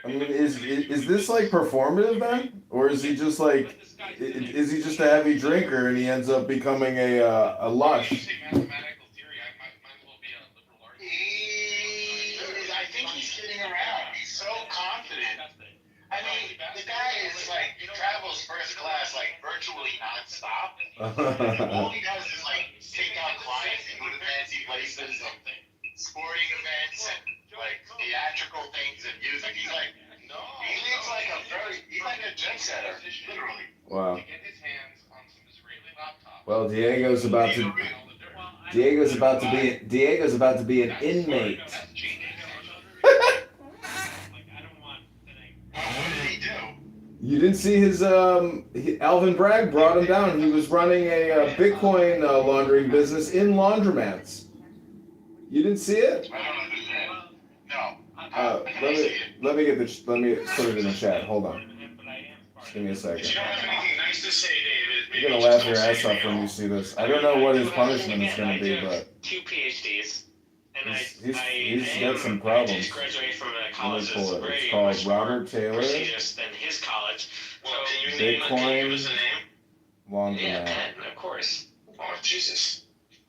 I mean, is this like performative then, or is he just like, is he just a heavy drinker and he ends up becoming a lush? I think he's kidding around. He's so confident. I mean, the guy is like travels first class like virtually nonstop. All he does is like take out clients and go to fancy places and sporting events and like theatrical things and music. He lives like he's like a jet setter, literally. Wow. Well, Diego's about to be an inmate. Well, what did he do? You didn't see Alvin Bragg brought him down. He was running a Bitcoin laundering business in laundromats. You didn't see it? I don't understand. No. Let I see me it. let me put it in the chat. Hold on. Just give me a If second. you don't have anything nice to say, David, You're maybe gonna just laugh don't your say ass off anything at when you all. see this. I don't know what his punishment is gonna be, but two PhDs, and he's got some I just problems. graduated from a Let me college pull that's it. It's very called much more Robert Taylor prestigious than his college. Well, So can you name name it? Can you give Bitcoin us a name? yeah, Laundromat. Penn, of course. Oh, Jesus.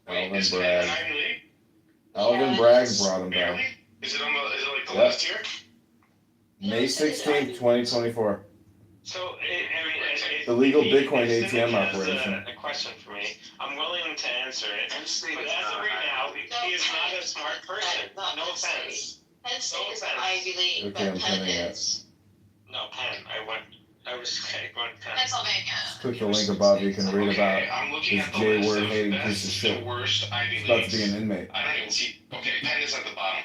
Wait, Alvin is Penn Bragg. an Ivy League? Alvin Bragg brought him down. Barely? Is it like the Yep. last tier? May 16th, 2024. So I mean, Illegal if Bitcoin if ATM Cynic has operation. a question for me, I'm willing to answer it. Penn State But is as of not right now, No, he is not a smart person. Not No Penn State. offense. Penn State No is an offense. Ivy League, Okay, I'm but Penn pinning it. is No, Penn. I was going to Penn. Pennsylvania. Just click the link above. You can read about Okay, I'm looking this at the J list word of hating piece of best shit. to worst Ivy He's about to be Leagues. an inmate. I don't even see. Okay, Penn is at the bottom.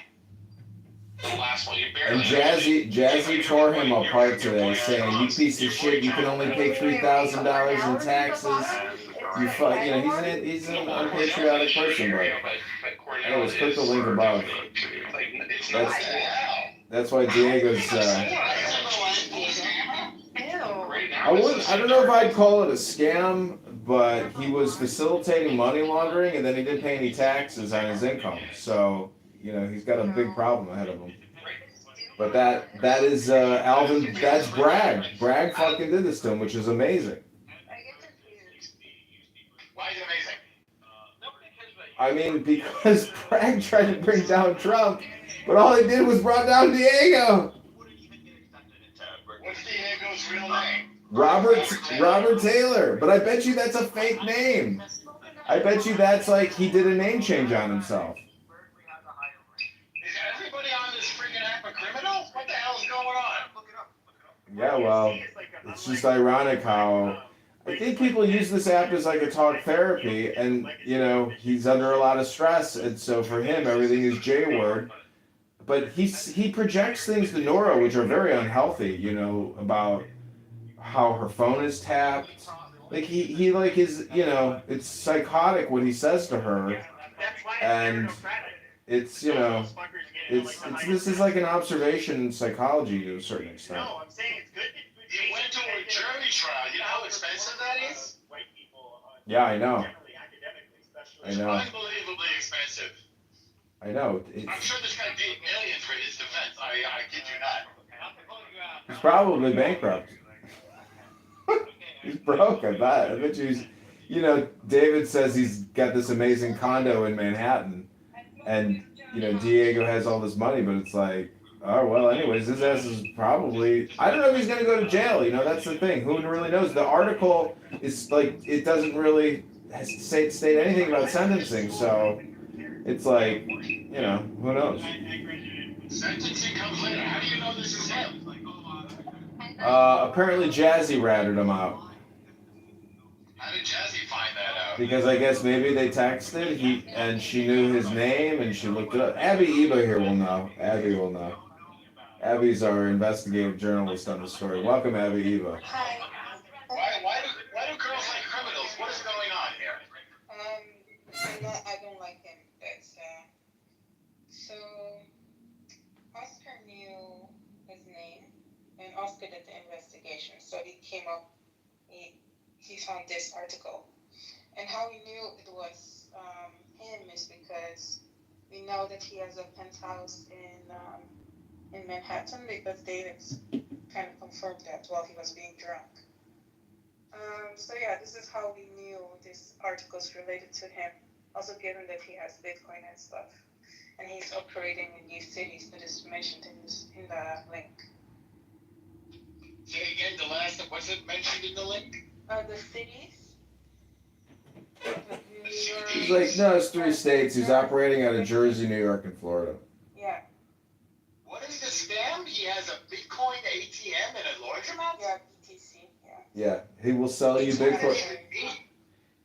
The last one. You And barely. Jazzy tore him apart today, saying, "You piece of shit! You can only pay $3,000 in taxes. You fuck." You know, he's an unpatriotic person, but anyways, click the link above. That's why Diego's. I don't know if I'd call it a scam, but he was facilitating money laundering, and then he didn't pay any taxes on his income. So you know he's got a big problem ahead of him. But that is Alvin. That's Bragg. Bragg fucking did this to him, which is amazing. Why is it amazing? I mean, because Bragg tried to bring down Trump, but all he did was brought down Diego. What's Diego's real name? Robert Taylor. But I bet you that's a fake name. I bet you that's like he did a name change on himself. Is everybody on this freaking app a criminal? What the hell is going on? Yeah, well, it's just ironic how I think people use this app as like a talk therapy, and you know he's under a lot of stress, and so for him everything is J word. But he projects things to Nora which are very unhealthy. You know about how her phone is tapped. Like he like is it's psychotic what he says to her, and it's it's this is like an observation in psychology to a certain extent. He went to a jury trial. You know how expensive that is? Yeah, I know. It's unbelievably expensive. I know. I'm sure this guy paid millions for his defense. I kid you not. He's probably bankrupt. He's broke, I bet. I bet David says he's got this amazing condo in Manhattan, and Diego has all this money, but it's like, oh well. Anyways, his ass is probably. I don't know if he's gonna go to jail. That's the thing. Who really knows? The article is like it doesn't really state anything about sentencing, so it's like who knows. Sentencing comes later. How do you know this is him? Apparently Jazzy ratted him out. How did Jazzy find that out? Because I guess maybe they texted, and she knew his name, and she looked it up. Abby Eba here will know. Abby will know. Abby's our investigative journalist on the story. Welcome, Abby Eba. Hi. Why do girls like criminals? What is going on here? I don't like him. That's so. Oscar knew his name, and Oscar did the investigation. So he came up. He found this article, and how we knew it was him is because we know that he has a penthouse in Manhattan because David kind of confirmed that while he was being drunk. So yeah, this is how we knew this article's related to him. Also, given that he has Bitcoin and stuff, and he's operating in new cities that is mentioned in the link. Say again, the last, what's it mentioned in the link? The cities. New York. He's like, no, it's 3 states. He's operating out of Jersey, New York, and Florida. Yeah. What is the scam? He has a Bitcoin ATM and a laundromat? Yeah, BTC. Yeah. Yeah, he will sell you Bitcoin.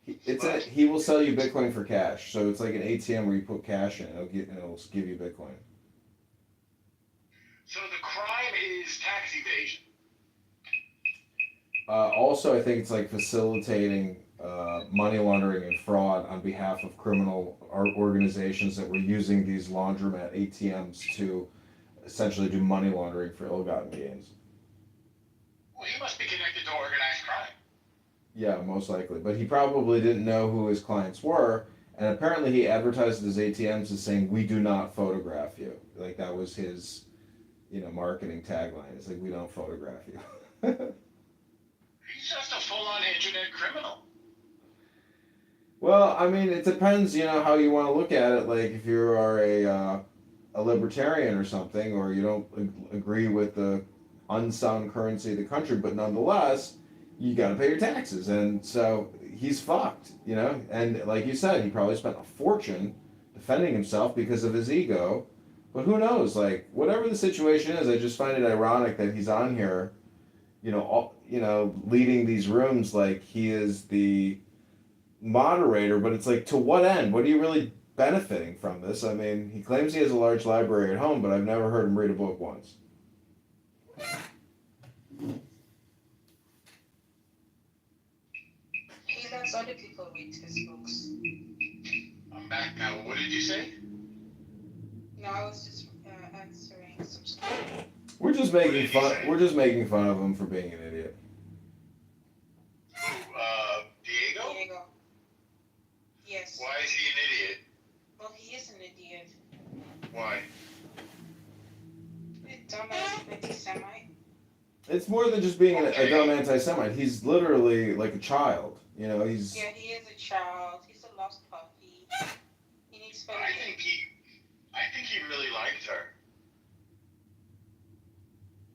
He will sell you Bitcoin for cash. So it's like an ATM where you put cash in. It'll give you Bitcoin. So the crime is tax evasion. Also, I think it's like facilitating money laundering and fraud on behalf of criminal organizations that were using these laundromat ATMs to essentially do money laundering for ill-gotten gains. Well, he must be connected to organized crime. Yeah, most likely. But he probably didn't know who his clients were, and apparently he advertised his ATMs as saying, "We do not photograph you." Like that was his, marketing tagline. It's like, "We don't photograph you." He's just a full-on internet criminal. Well, I mean, it depends, how you want to look at it. Like, if you are a libertarian or something, or you don't agree with the unsound currency of the country, but nonetheless, you got to pay your taxes, and so he's fucked, And like you said, he probably spent a fortune defending himself because of his ego. But who knows? Like, whatever the situation is, I just find it ironic that he's on here, leading these rooms like he is the moderator, but it's like, to what end? What are you really benefiting from this? I mean, he claims he has a large library at home, but I've never heard him read a book once. He lets other people read his books. I'm back now. What did you say? No, I was just answering some stuff. We're just making fun of him for being an idiot. Diego? Diego. Yes. Why is he an idiot? Well, he is an idiot. Why? A dumbass anti-Semite. It's more than just being a dumb anti-Semite. He's literally like a child. He's... Yeah, he is a child. He's a lost puppy. He needs I think he really liked her.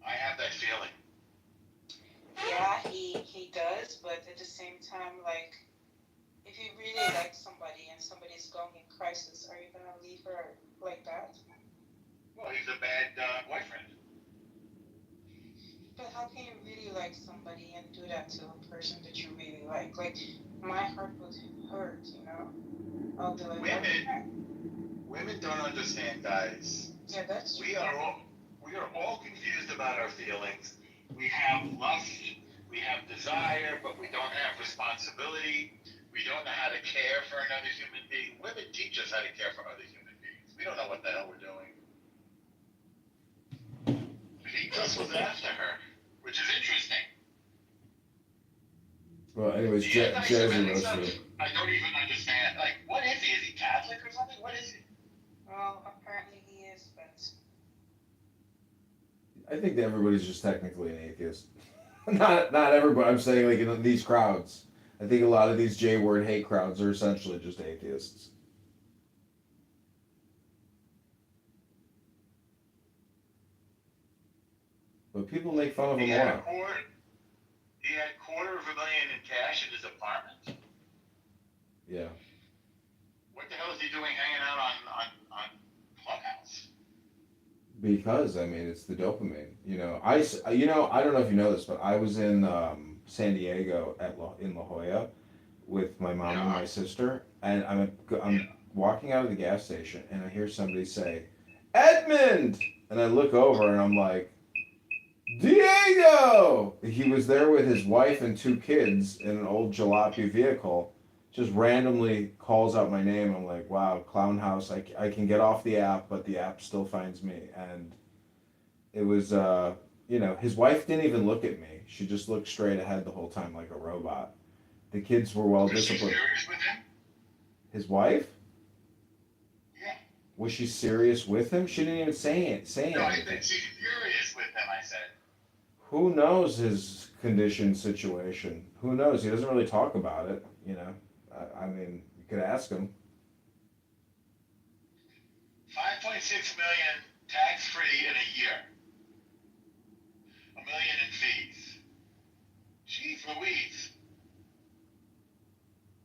I have that feeling. Yeah, he does, but at the same time, like, if you really like somebody and somebody's going in crisis, are you gonna leave her like that? Well, he's a bad boyfriend. But how can you really like somebody and do that to a person that you really like? Like, my heart would hurt, I'll do it. Women don't understand, guys. Yeah, that's true. We are all confused about our feelings. We have lust, we have desire, but we don't have responsibility. We don't know how to care for another human being. Women teach us how to care for other human beings. We don't know what the hell we're doing. He just was after her, which is interesting. Well, anyways, Jazzy knows too. I don't even understand. Like, what is he? Is he Catholic or something? What is he? Well, apparently he is, but... I think that everybody's just technically an atheist. Not everybody. I'm saying, like, in these crowds. I think a lot of these J-word hate crowds are essentially just atheists. But people make fun of him a lot. He had $250,000 in cash in his apartment. Yeah. What the hell is he doing hanging out on Clubhouse? Because, I mean, it's the dopamine. I don't know if you know this, but I was in San Diego in La Jolla with my mom and my sister, and I'm walking out of the gas station, and I hear somebody say, "Edmund!" And I look over, and I'm like, "Diego!" He was there with his wife and 2 kids in an old jalopy vehicle, just randomly calls out my name. I'm like, wow, Clown House, I can get off the app, but the app still finds me. And it was, his wife didn't even look at me. She just looked straight ahead the whole time like a robot. The kids were well disciplined. Was she serious with him? His wife? Yeah. Was she serious with him? She didn't even say No, anything. she's furious with him, I said. Who knows his condition situation? Who knows? He doesn't really talk about it. You know, I mean, you could ask him. 5.6 million tax free in a year. $1 million in fees. Jeez Louise.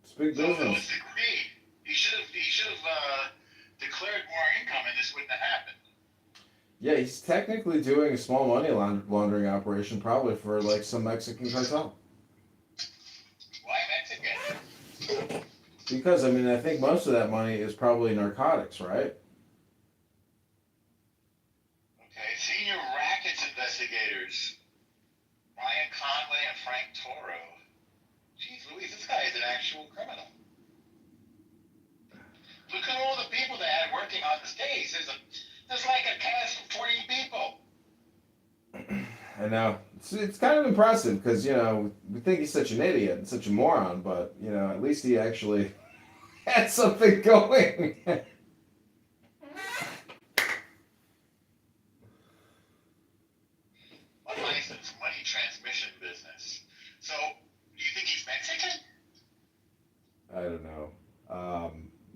It's big So it was business. agreed. He should have declared more income, and this wouldn't have happened. Yeah, he's technically doing a small money laundering operation, probably for like some Mexican cartel. Why Mexican? Because I mean, I think most of that money is probably narcotics, right? Okay, senior rackets investigators Ryan Conway and Frank Toro. Jeez Louise, this guy is an actual criminal. Look at all the people they had working on this case. There's like a cast of 20 people. I know. It's kind of impressive because, you know, we think he's such an idiot and such a moron, but, you know, at least he actually had something going. A license, money transmission business. So, do you think he's Mexican? I don't know.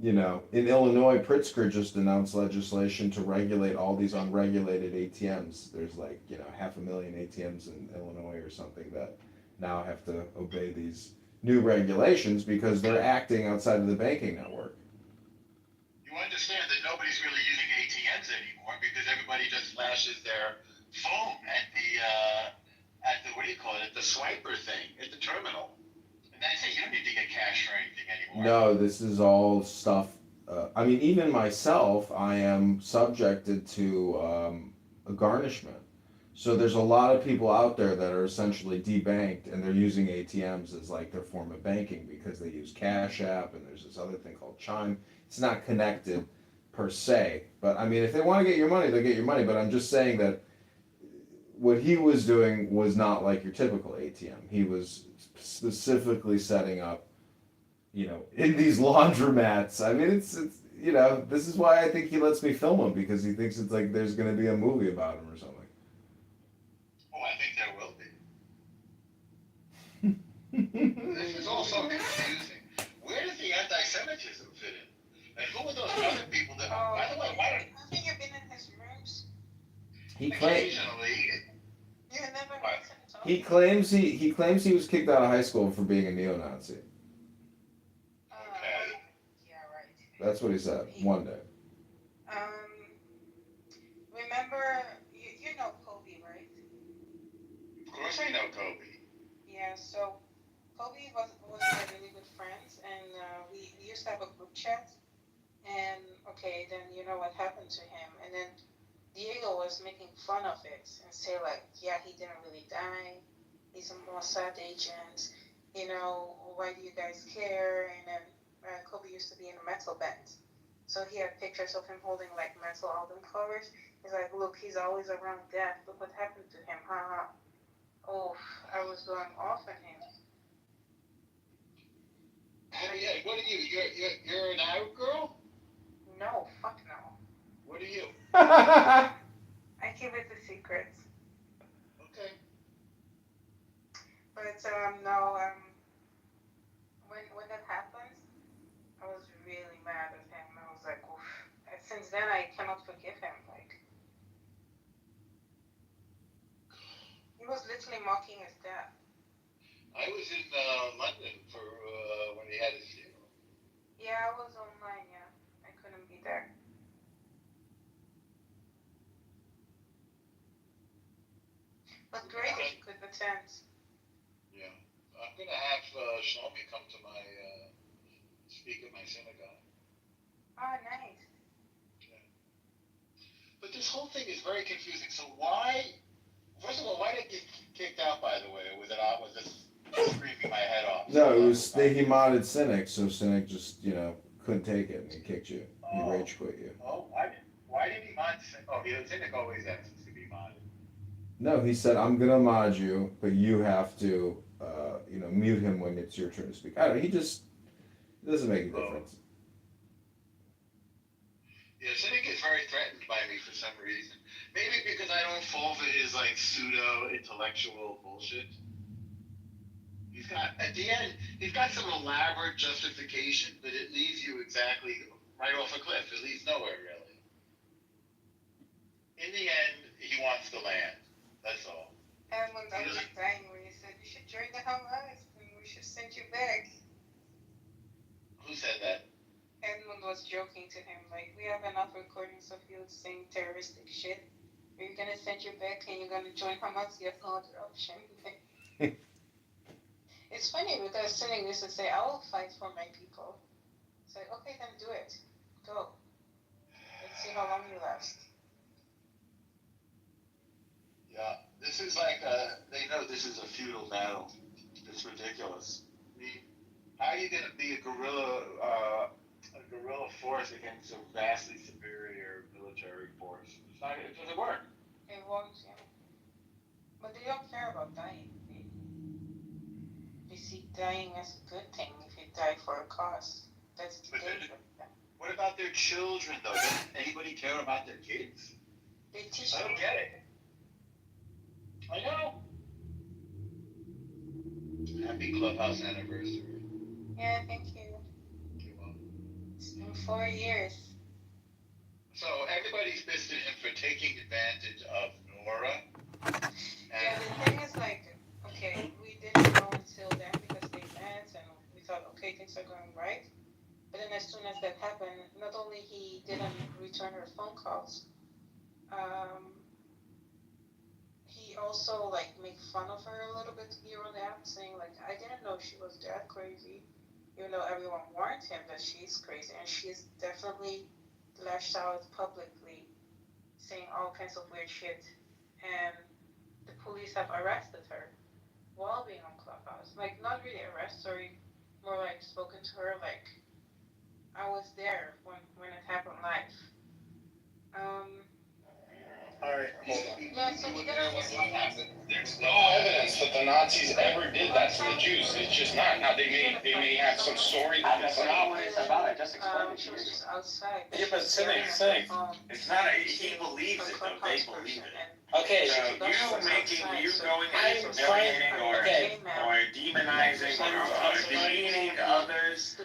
You know, in Illinois, Pritzker just announced legislation to regulate all these unregulated ATMs. There's like, you know, 500,000 ATMs in Illinois or something that now have to obey these new regulations because they're acting outside of the banking network. You understand that nobody's really using ATMs anymore because everybody just flashes their phone at the what do you call it, at the swiper thing, at the terminal. And that's it. You don't need to get cash or anything anymore. No, this is all stuff. I mean, even myself, I am subjected to a garnishment. So there's a lot of people out there that are essentially debanked and they're using ATMs as like their form of banking because they use Cash App and there's this other thing called Chime. It's not connected per se, but I mean, if they want to get your money, they'll get your money. But I'm just saying that what he was doing was not like your typical ATM. He was specifically setting up, you know, in these laundromats. I mean, it's you know, this is why I think he lets me film him because he thinks it's like there's going to be a movie about him or something. Oh, I think there will be. This is all so confusing. Where does the anti-Semitism fit in? And who are those other people that? By the way, why Haven't you been in his rooms? He claims occasionally? You never heard him talk? he claims he was kicked out of high school for being a neo-Nazi. Okay. Yeah, right. That's what he said one day. Remember, you know Kobe, right? Of course, I know Kobe. Yeah, so Kobe was my really good friends, and we used to have a group chat. And okay, then you know what happened to him, and then Diego was making fun of it and say like, yeah, he didn't really die. He's a Mossad agent. You know, why do you guys care? And then Kobe used to be in a metal band, so he had pictures of him holding like metal album covers. He's like, look, he's always around death. Look what happened to him. Haha. Oh, I was going off on him. Oh yeah. What are you? You're an Arab girl? No, fuck no. What are you? I keep it a secret. Okay. But no, when that happened, I was really mad at him. I was like, oof. And since then, I cannot forgive him. Like, he was literally mocking his death. I was in London for when he had his funeral. Yeah, I was online. Yeah, I couldn't be there. But great if you could attend. Yeah. I'm gonna have Shlomi come to my speak at my synagogue. Oh, nice. But this whole thing is very confusing. So why? First of all, why did you get kicked out? By the way, was this screaming my head off? No, it was he modded Cynic, so Cynic just, you know, couldn't take it and he kicked you. He rage quit you. Oh, why did he mod? Oh, Cynic always asks to be modded. No, he said, I'm gonna mod you, but you have to, you know, mute him when it's your turn to speak. I don't know, it doesn't make a difference. Yeah, Cynic is very threatened by me for some reason. Maybe because I don't fall for his like pseudo intellectual bullshit. He's got at the end, he's got some elaborate justification, but it leaves you exactly right off a cliff. It leads nowhere really. In the end, he wants the land. That's all. And when I was dying, when you said you should join the Hamas and we should send you back. Who said that? Edmund was joking to him, like, we have enough recordings of you saying terroristic shit. We're gonna send you back and you're gonna join Hamas, you have no other option. It's funny because Cynic used to say, I will fight for my people. It's like, okay, then do it. Go. Let's see how long you last. Yeah, this is like they know this is a feudal battle. It's ridiculous. I mean, how are you gonna be a guerrilla force against a vastly superior military force? It's not. It doesn't work. It won't, yeah. But they don't care about dying. They see dying as a good thing if you die for a cause. That's the But danger of them. What about their children, though? Doesn't anybody care about their kids? They teach I them. don't get it. I know. Happy Clubhouse anniversary. Yeah, thank you. It's been 4 years. So everybody's pissed at him for taking advantage of Nora. Yeah, And the thing is like, okay, we didn't know until then because they met and we thought, okay, things are going right. But then as soon as that happened, not only he didn't return her phone calls, he also like made fun of her a little bit here and there, saying like, I didn't know she was that crazy, even though everyone warned him that she's crazy, and she's definitely lashed out publicly, saying all kinds of weird shit, and the police have arrested her while being on Clubhouse. Like, not really arrest, sorry, more like spoken to her like, I was there when it happened live. Alright, hold on. Yeah, so he didn't. There's no evidence that the Nazis ever did that to the Jews. It's just not. Now they may have some story that that's not what it's about. I just explained it to She you. was just outside. Yeah, but Cynic. It's not. He believes it, though. They believe it. Okay, So you going and humiliating or demonizing or demeaning others,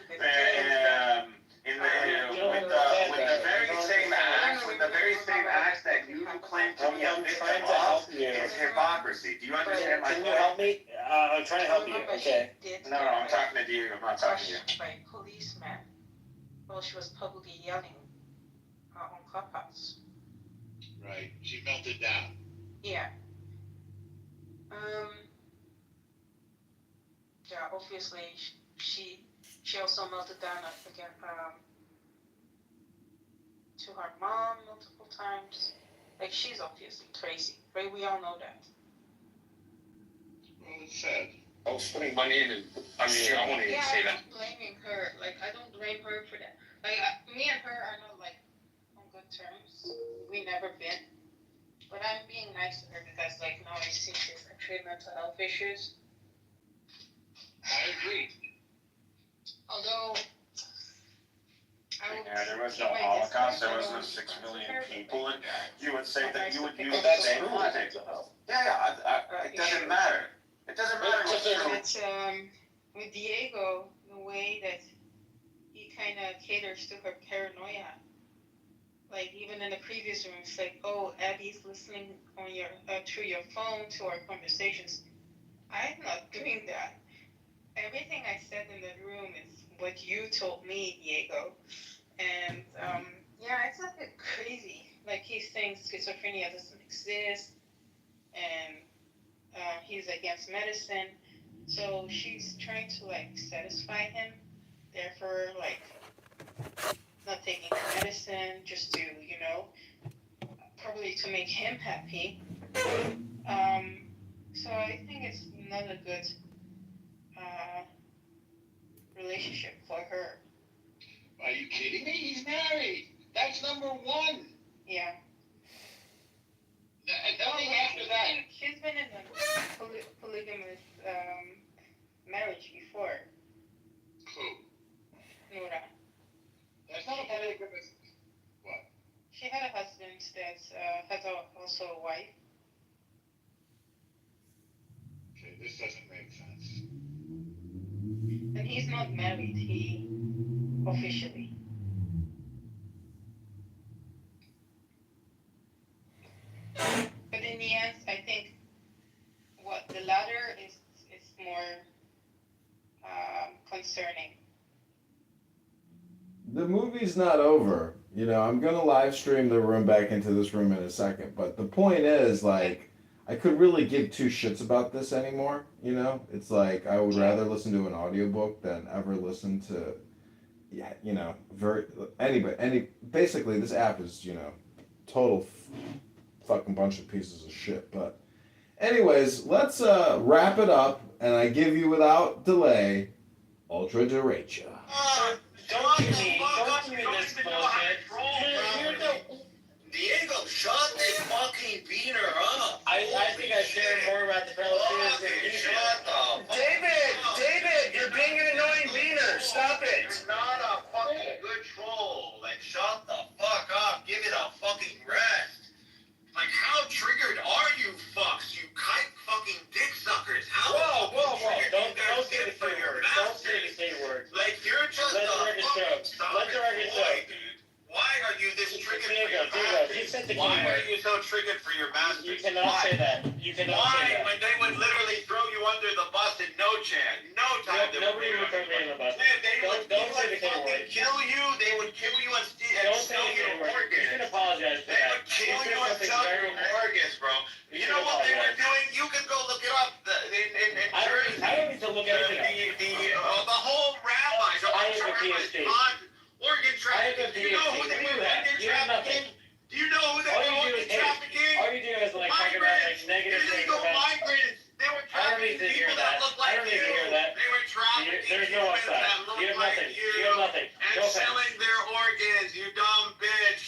with the very same acts that you claim to be a victim of, is hypocrisy. Do you understand my Can you point? help me? I'm trying to help you. Okay. No, I'm talking to Diego. I'm not talking to you. By policemen while she was publicly yelling on Clubhouse. Right. She melted down. Yeah. Yeah, obviously she also melted down again to her mom multiple times. Like, she's obviously crazy, right? We all know that. Well, it's sad. I was putting money in, and I won't even say I'm that. not blaming her. Like, I don't blame her for that. Like, me and her are not like on good terms. We never been. But I'm being nice to her because, like, now I see she's actually mental health issues. I agree. Although, Yeah, there was no Holocaust, there was no 6 million people, and you would say that you would use that same logic. It doesn't matter. It doesn't matter what's true. But with Diego, the way that he kind of caters to her paranoia. Like, even in the previous room, it's like, oh, Abby's listening on your through your phone to our conversations. I'm not doing that. Everything I said in the room is what you told me, Diego. And yeah, it's a bit crazy. Like, he's saying schizophrenia doesn't exist, and he's against medicine. So she's trying to like satisfy him. Therefore, like, not taking medicine just to, you know, probably to make him happy. So I think it's not a good relationship for her. Are you kidding me? He's married. That's number one. Yeah. Nothing after that. She's been in a polygamous marriage before. Who? Nora. That's not a polygamous. What? This doesn't make sense. And he's not married. He officially. But in the end, I think what the latter is more concerning. The movie's not over. You know, I'm gonna live stream the room back into this room in a second, but the point is, like, I could really give two shits about this anymore. You know, it's like I would rather listen to an audiobook than ever listen to, yeah, you know, basically this app is, you know, total fucking bunch of pieces of shit. But anyways, let's wrap it up, and I give you without delay, Ultra Derecha. Don't give me this bullshit. Diego, shut this fucking beaner up. I think I share more about the Palestinians than you do. Shut up. David, you're being an annoying beaner. Stop it. You're not a fucking good troll. Like, shut the fuck up. Give it a fucking rest. Like, how triggered are you fucks? You kite fucking dick suckers. How Whoa. triggered Don't you guys say the get for K your word. Don't say the masters? K word. Like, you're just Let a the record fucking show. Let the record boy, show. dude. Why are you this triggered for Diego, your you masters? said the K Why are word. you so triggered for your masters? You cannot Why? say that. You cannot Why? say that. When they would literally throw you under the bus in no chance. No time. they Nobody would would throw me in the bus. They would Don't say the K fucking word. kill you. They would kill you and steal Don't say sell the K your word. You can organs. apologize for They that. would kill said you and something sell very your organs, bro. You You know should what they were apologize. doing? You can go look it up. In I Jersey. don't need to look everything up. The whole rabbis, I have a PhD. organ I have a trafficking. Do you know PhD. who they You were have. organ You have nothing. trafficking? Do you know who they All were you do organ is hate. trafficking? All you do is like talk about like negative things Illegal about. migrants. They were I don't need trafficking to hear people that. that look I like don't need you. to hear that. They were trafficking There's no humans upside. that look You have like nothing. you. You have nothing. And No offense. selling their organs, you dumb bitch.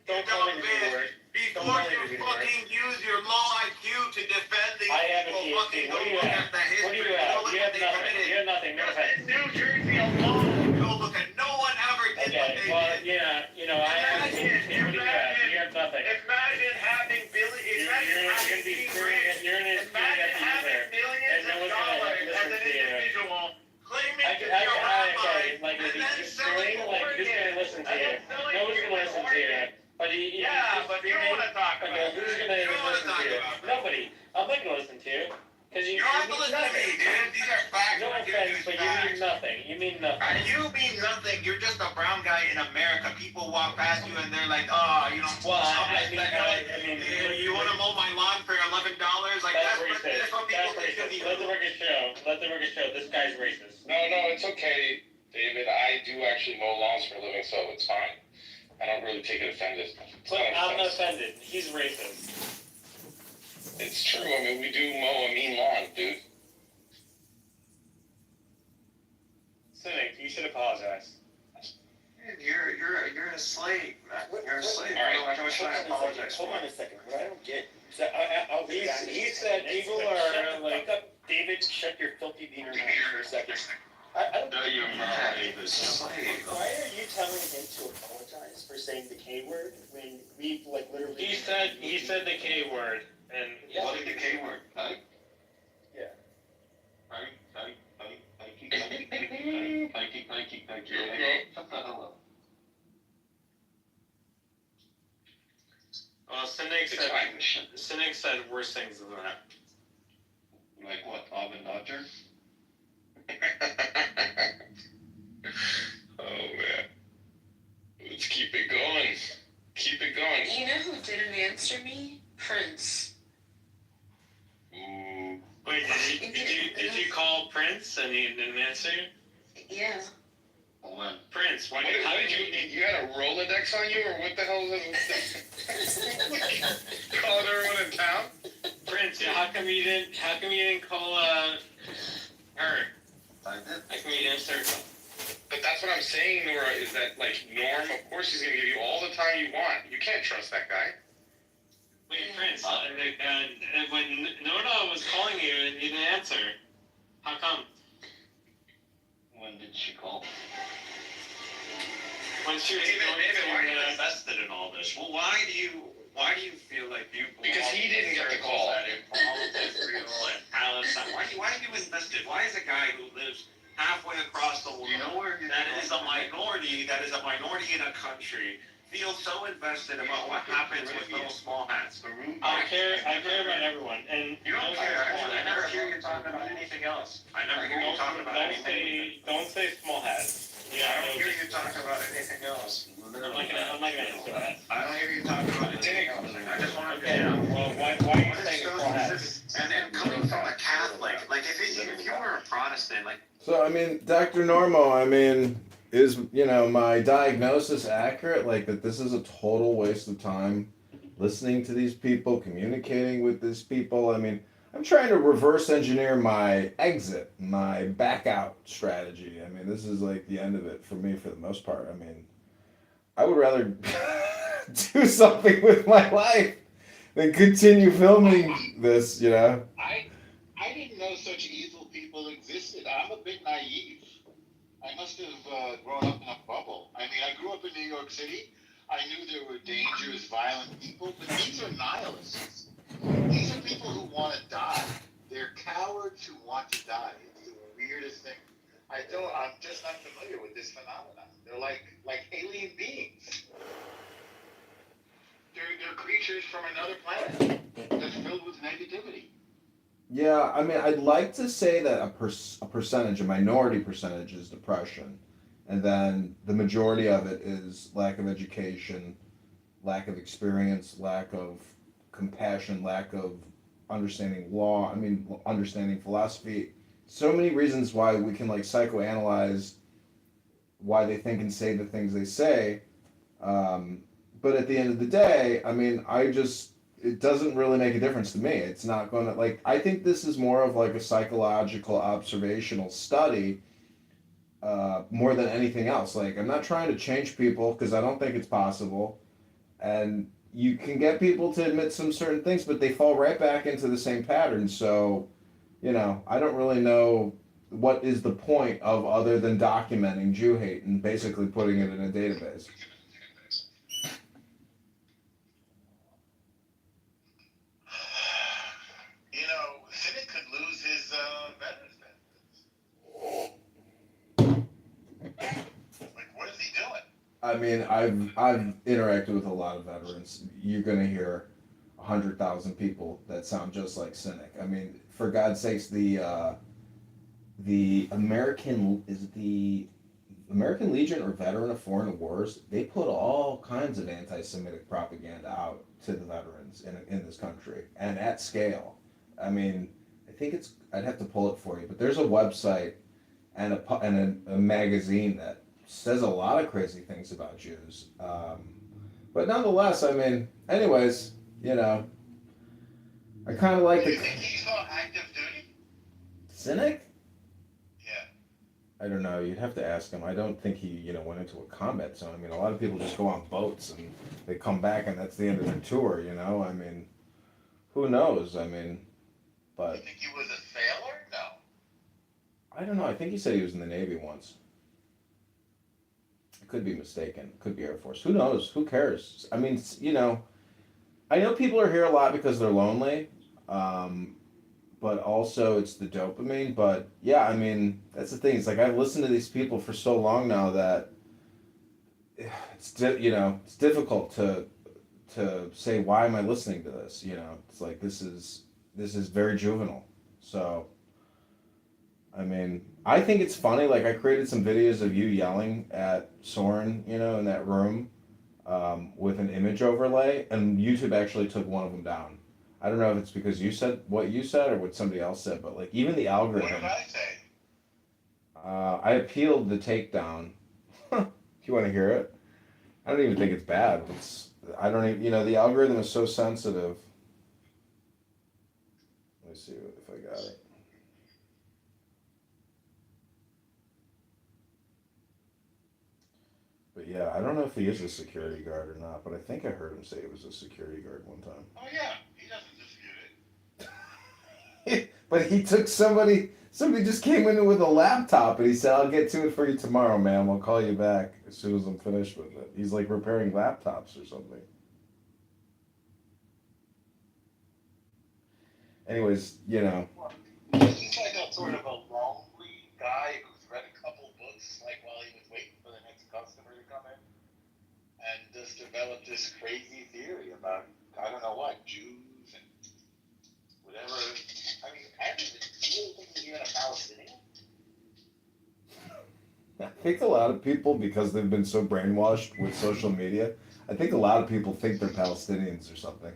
Don't call me the B word. Before call me you the B fucking use your low IQ to defend these I have a people, PhD. fucking What go do you look have? at the history. What do you Go have? look You what have they nothing. committed. You have nothing. No Just offense. in New Jersey alone, go look at no one ever did what Okay. they Well, did. yeah. You know, I have a PhD. What do you have? You have nothing. Imagine having You're gonna be screwing. You're gonna screw at the user. millions no one's gonna listen to you. individual, claiming I to can, be a rabbi, okay, like if and then he's selling screwing, like who's gonna listen to you? Nobody's gonna listen to you. But he, Yeah, but you know what I'm talking okay, about. who's gonna You know what listen I'm to you? talking about. Nobody. I'm not gonna listen to you. Cause you You don't have to listen to me, dude. These are facts. No I'm giving offense, you but facts. you mean nothing. You mean nothing. You mean nothing. You're just a brown guy in America. People walk past you and they're like, oh, you know, Well, I mean, you want to mow my lawn for $11? Like That's what racist. people That's think of racist. you. Let the record show. Let the record show. This guy's racist. No, it's okay, David. I do actually mow lawns for a living, so it's fine. I don't really take it offended. But I'm not offended. He's racist. It's true. I mean, we do mow a mean lawn, dude. Cynic, you should apologize. You're a slave, man. You're a slave. All right. What should I apologize for? Hold on a second. What I don't get. He said people are like. David, shut your filthy beaner mouth for a second. I don't No, get you're it. not a slave. Why are you telling him to apologize for saying the K word when we've like literally? He said the K word, and What is the K word? Huh? Yeah. well, Cynic said worse things than that. Like what? Alvin Dodger? Oh man. Let's keep it going. Keep it going. You know who didn't answer me? Prince. Ooh. Wait, did you call Prince and he didn't answer you? Yeah. When? Prince, How did you had a Rolodex on you, or what the hell is this? Called everyone in town? Prince, how come you didn't call her? I did. How come you didn't answer? But that's what I'm saying, Nora, is that, like, Norm, of course he's gonna give you all the time you want. You can't trust that guy. Wait, Prince, when Nora was calling you and you didn't answer, how come? When did she call? When she was David, why are you going to invested in all this? Well, why do you feel like you? Because he didn't get the call. That in politics, real and Palestine. Why do you that is a minority in a country feel so invested about what happens with little small hats? I care about everyone, and You don't care, actually. I never hear you talking about anything else. I never hear you talking about anything. Don't say small hats. Yeah, I don't hear you talking about anything else. I'm not gonna answer that. I don't hear you talking about anything else. I just want to Okay, understand. well, why are you saying small hats? And then coming from a Catholic, like if you were a Protestant, like. So I mean, Dr. Normo, I mean, is my diagnosis accurate? Like that this is a total waste of time listening to these people, communicating with these people. I mean, I'm trying to reverse engineer my exit, my back out strategy. I mean, this is like the end of it for me for the most part. I mean, I would rather do something with my life than continue filming this, I didn't know such evil people existed. I'm a bit naive. I must have grown up in a bubble. I mean, I grew up in New York City. I knew there were dangerous, violent people, but these are nihilists. These are people who want to die. They're cowards who want to die. It's the weirdest thing. I'm just not familiar with this phenomenon. They're like alien beings. They're creatures from another planet that's filled with negativity. Yeah, I mean, I'd like to say that a minority percentage is depression, and then the majority of it is lack of education, lack of experience, lack of compassion, lack of understanding law, understanding philosophy. So many reasons why we can psychoanalyze why they think and say the things they say. But at the end of the day, I mean, it doesn't really make a difference to me. It's not going to, I think this is more of a psychological observational study more than anything else. I'm not trying to change people because I don't think it's possible. And you can get people to admit some certain things, but they fall right back into the same pattern. So, I don't really know what is the point of other than documenting Jew hate and basically putting it in a database. Cynic could lose his veterans benefits. What is he doing? I mean, I've interacted with a lot of veterans. You're gonna hear 100,000 people that sound just like Cynic. I mean, for God's sakes, the American Legion or Veteran of Foreign Wars, they put all kinds of anti-Semitic propaganda out to the veterans in this country and at scale. I mean, I think I'd have to pull it for you, but there's a website and a magazine that says a lot of crazy things about Jews. But nonetheless, I mean, anyways, I kind of like Do you think he's on active duty? Cynic? Yeah. I don't know. You'd have to ask him. I don't think he, went into a combat zone. I mean, a lot of people just go on boats and they come back and that's the end of their tour, I mean, who knows? I mean, but You think he was a sailor? No. I don't know. I think he said he was in the Navy once. I could be mistaken. Could be Air Force. Who knows? Who cares? I mean, I know people are here a lot because they're lonely, but also it's the dopamine. But yeah, I mean, that's the thing. It's I've listened to these people for so long now that it's it's difficult to say why am I listening to this? It's this is very juvenile. So I mean, I think it's funny. I created some videos of you yelling at Soren, in that room. With an image overlay, and YouTube actually took one of them down. I don't know if it's because you said what you said or what somebody else said, but even the algorithm. What did I say? I appealed the takedown. You want to hear it? I don't even think it's bad. I don't even, the algorithm is so sensitive. Let me see if I got it. But yeah, I don't know if he is a security guard or not, but I think I heard him say he was a security guard one time. Oh yeah, he doesn't dispute it. But he took somebody just came in with a laptop and he said, I'll get to it for you tomorrow, ma'am. I'll call you back as soon as I'm finished with it. He's repairing laptops or something. Anyways, He's a sort of a lonely guy who's read a couple books while he was waiting for the next customer to come. just developed this crazy theory about, I don't know what, Jews and whatever. I mean, I don't even, do you think he's even a Palestinian? I think a lot of people, because they've been so brainwashed with social media, I think a lot of people think they're Palestinians or something.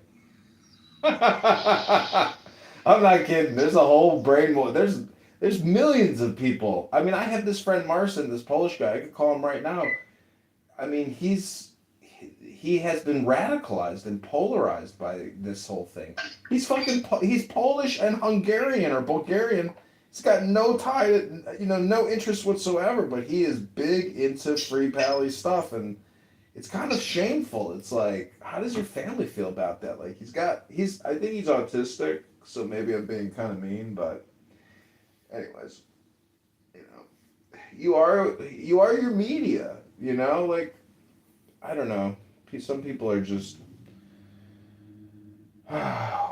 I'm not kidding. There's a whole there's millions of people. I mean, I have this friend Marcin, this Polish guy. I could call him right now. I mean, he has been radicalized and polarized by this whole thing. He's Polish and Hungarian or Bulgarian. He's got no tie to, no interest whatsoever, but he is big into Free Pally stuff, and it's kind of shameful. It's like, how does your family feel about that? Like, I think he's autistic, so maybe I'm being kind of mean, but anyways, you are your media, like, I don't know. Some people are just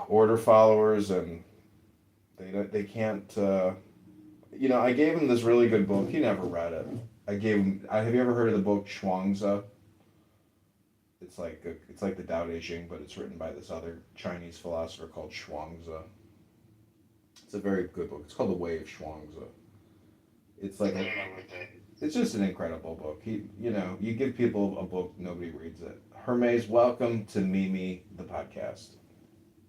order followers, and they can't. I gave him this really good book. He never read it. Have you ever heard of the book Shuangzi? It's like the Tao Te Ching, but it's written by this other Chinese philosopher called Shuangzi. It's a very good book. It's called The Way of Shuangzi. It's like it's just an incredible book. You give people a book, nobody reads it. Hermes, welcome to Mimi, the podcast.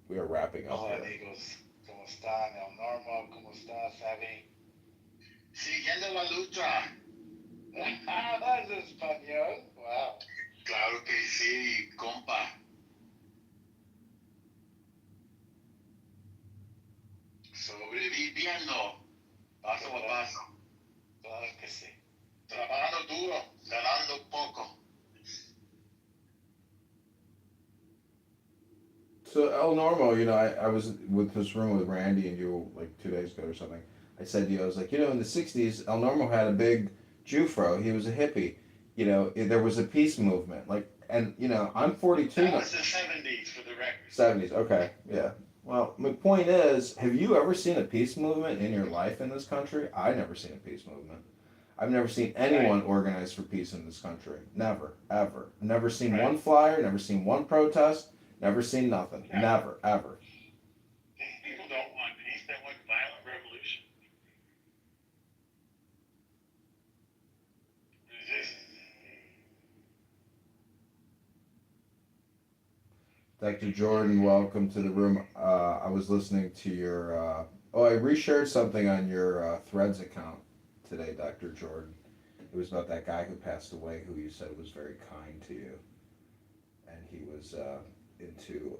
We are wrapping up Hola, here. amigos. ¿Cómo están? El Normo, ¿cómo estás, Abby? Siguiendo la lucha. That's español. Wow. Claro que sí, compa. Sobreviviendo, paso a paso. Claro que sí. Trabajando duro, ganando poco. So El Normo, I was with this room with Randy and you like 2 days ago or something. I said to you, I was like, in the '60s, El Normo had a big Jufro. He was a hippie. There was a peace movement. I'm 42 That now. was the 70s for the record. 70s, okay, yeah. Well, my point is, have you ever seen a peace movement in your life in this country? I've never seen a peace movement. I've never seen anyone organize for peace in this country. Never, ever. Never seen one flyer, never seen one protest, never seen nothing. Never, ever. People don't want peace, they want violent revolution. Dr. Jordan, welcome to the room. I was listening to your, I reshared something on your Threads account today, Dr. Jordan. It was about that guy who passed away who you said was very kind to you. And he was into,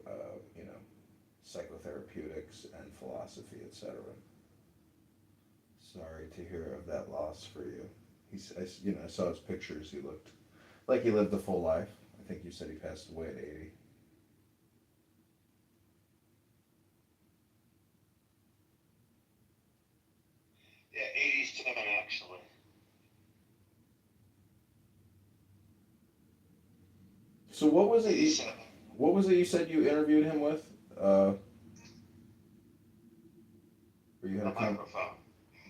psychotherapeutics and philosophy, etc. Sorry to hear of that loss for you. I saw his pictures. He looked like he lived a full life. I think you said he passed away at 80. Yeah, 87 actually. So what was it? 87. What was it you said you interviewed him with? Or you had A a microphone.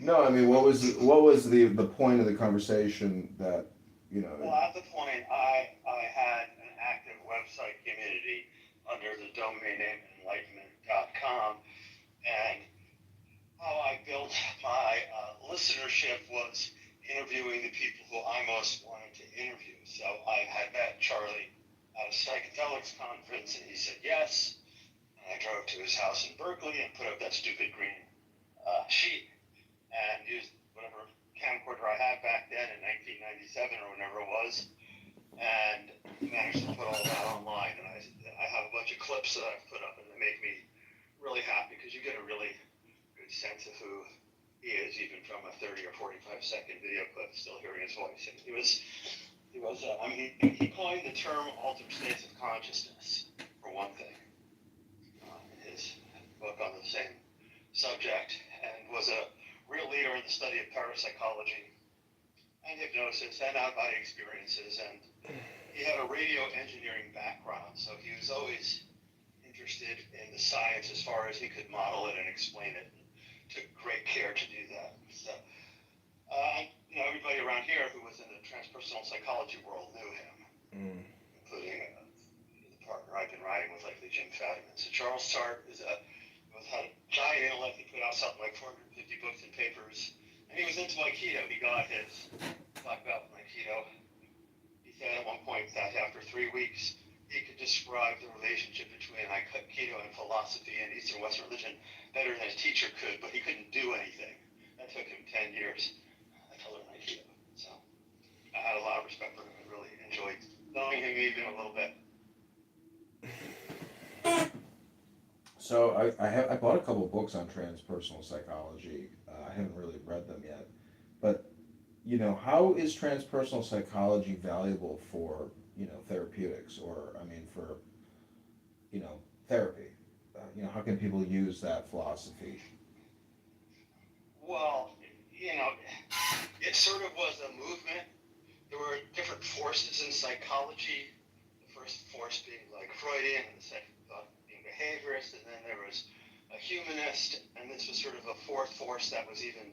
No, I mean, what was the point of the conversation that Well, at the point, I had an active website community under the domain name enlightenment.com, and how I built my listenership was interviewing the people who I most wanted to interview. So I had met Charlie at a psychedelics conference, and he said yes. And I drove to his house in Berkeley and put up that stupid green sheet and used whatever camcorder I had back then in 1997 or whenever it was, and managed to put all that online. And I have a bunch of clips that I've put up, and they make me really happy because you get a really good sense of who he is, even from a 30 or 45-second video clip, still hearing his voice. And he coined the term altered states of consciousness, for one thing, in his book on the same subject, and was a real leader in the study of parapsychology and hypnosis and out-of-body experiences. And he had a radio engineering background, so he was always interested in the science as far as he could model it and explain it. Took great care to do that. So, everybody around here who was in the transpersonal psychology world knew him, including the partner I've been riding with lately, Jim Fadiman. So Charles Tart had a giant intellect. He put out something like 450 books and papers, and he was into Aikido. He got his black belt in Aikido. He said at one point that after 3 weeks, he could describe the relationship between Aikido and philosophy and Eastern Western religion better than his teacher could, but he couldn't do anything. That took him 10 years to learn Aikido. So I had a lot of respect for him and really enjoyed knowing him even a little bit. So I bought a couple books on transpersonal psychology. I haven't really read them yet, but you know, how is transpersonal psychology valuable for, you know, therapeutics, or I mean for, you know, therapy? You know, how can people use that philosophy? Well, you know, it sort of was a movement. There were different forces in psychology. The first force being like Freudian, and the second thought being behaviorist, and then there was a humanist, and this was sort of a fourth force that was even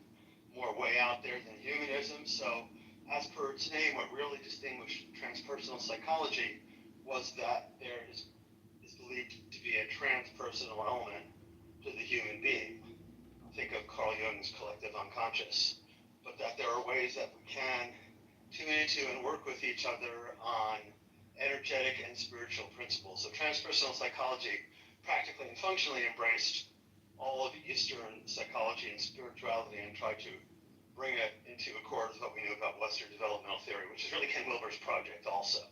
more way out there than humanism. So, as per its name, what really distinguished transpersonal psychology was that there is believed to be a transpersonal element to the human being. Think of Carl Jung's collective unconscious, but that there are ways that we can tune into and work with each other on energetic and spiritual principles. So transpersonal psychology practically and functionally embraced all of Eastern psychology and spirituality and tried to bring it into accord with what we knew about Western developmental theory, which is really Ken Wilber's project also.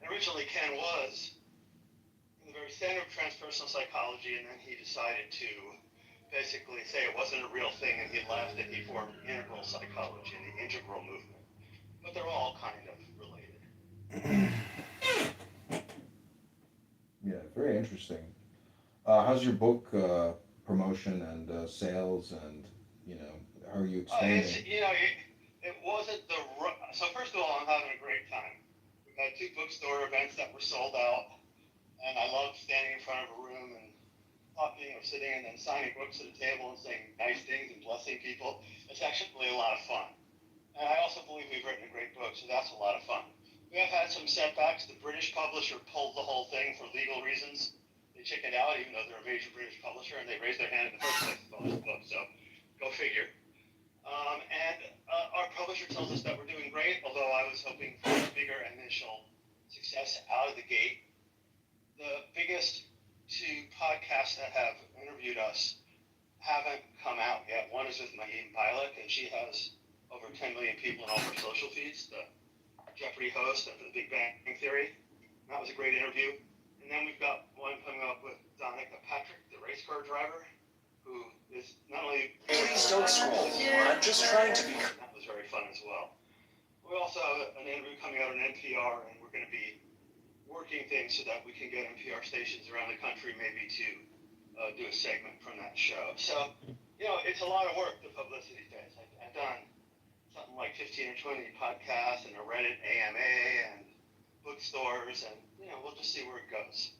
And originally Ken was in the very center of transpersonal psychology, and then he decided to basically say it wasn't a real thing, and he left and he formed integral psychology and the integral movement. But they're all kind of related. Yeah, very interesting. How's your book promotion and sales, and you know, how are you expanding? It wasn't so first of all, I'm having a great time. We've had 2 bookstore events that were sold out, and I love standing in front of a room and talking or sitting and then signing books at a table and saying nice things and blessing people. It's actually a lot of fun. And I also believe we've written a great book, so that's a lot of fun. We have had some setbacks. The British publisher pulled the whole thing for legal reasons. They chickened out, even though they're a major British publisher, and they raised their hand in the first place to publish the book, so go figure. Our publisher tells us that we're doing great, although I was hoping for a bigger initial success out of the gate. The biggest 2 podcasts that have interviewed us haven't come out yet. One is with Mahim Bialik, and she has over 10 million people in all her social feeds, the Jeopardy host of The Big Bang Theory. That was a great interview. And then we've got one coming up with Danica Patrick, the race car driver, who is not only... Please don't scroll. I'm just trying to be... That was very fun as well. We also have an interview coming out on NPR, and we're going to be working things so that we can get NPR stations around the country maybe to do a segment from that show. So, you know, it's a lot of work, the publicity phase. I've done something like 15 or 20 podcasts and a Reddit AMA and bookstores, and, you know, we'll just see where it goes.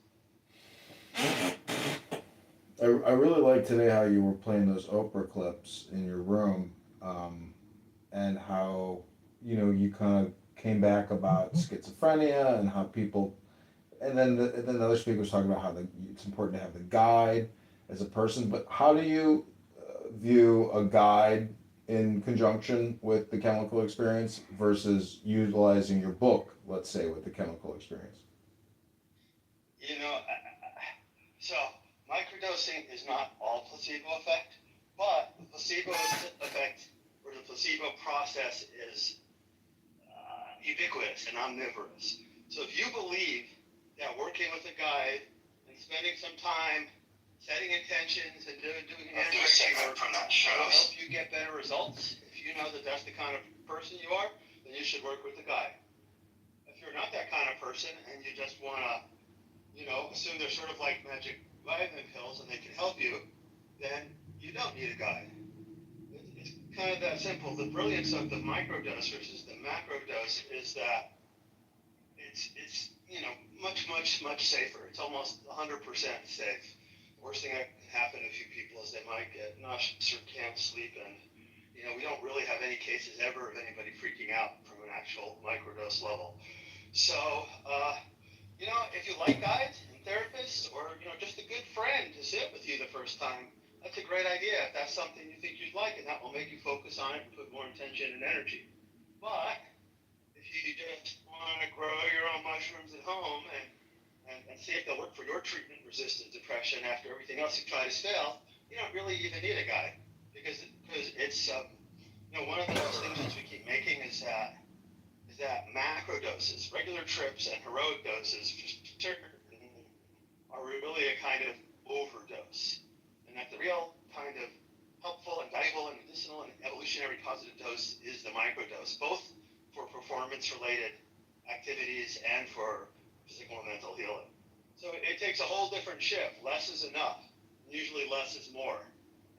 I really like today how you were playing those Oprah clips in your room, and how, you know, you kind of came back about schizophrenia and how people, and then the other speaker was talking about how it's important to have the guide as a person, but how do you view a guide in conjunction with the chemical experience versus utilizing your book, let's say, with the chemical experience? You know, so microdosing is not all placebo effect, but the placebo effect or the placebo process is ubiquitous and omnivorous. So if you believe that working with a guide and spending some time setting intentions and doing work from that show will help you get better results, if you know that that's the kind of person you are, then you should work with the guide. If you're not that kind of person and you just want to, you know, assume they're sort of like magic vitamin pills and they can help you, then you don't need a guide. It's kind of that simple. The brilliance of the microdose versus the macrodose is that it's you know, much safer. It's almost 100% safe. The worst thing that can happen to a few people is they might get nauseous or can't sleep, and you know, we don't really have any cases ever of anybody freaking out from an actual microdose level. So You know, if you like guides and therapists, or just a good friend to sit with you the first time, that's a great idea. If that's something you think you'd like, and that will make you focus on it and put more intention and energy. But if you just want to grow your own mushrooms at home and see if they'll work for your treatment-resistant depression after everything else you've tried has failed, you don't really even need a guide, because it's one of the distinctions we keep making is that macro doses, regular trips, and heroic doses are really a kind of overdose, and that the real kind of helpful and valuable and medicinal and evolutionary positive dose is the microdose, both for performance-related activities and for physical and mental healing. So it takes a whole different shift. Less is enough. Usually less is more.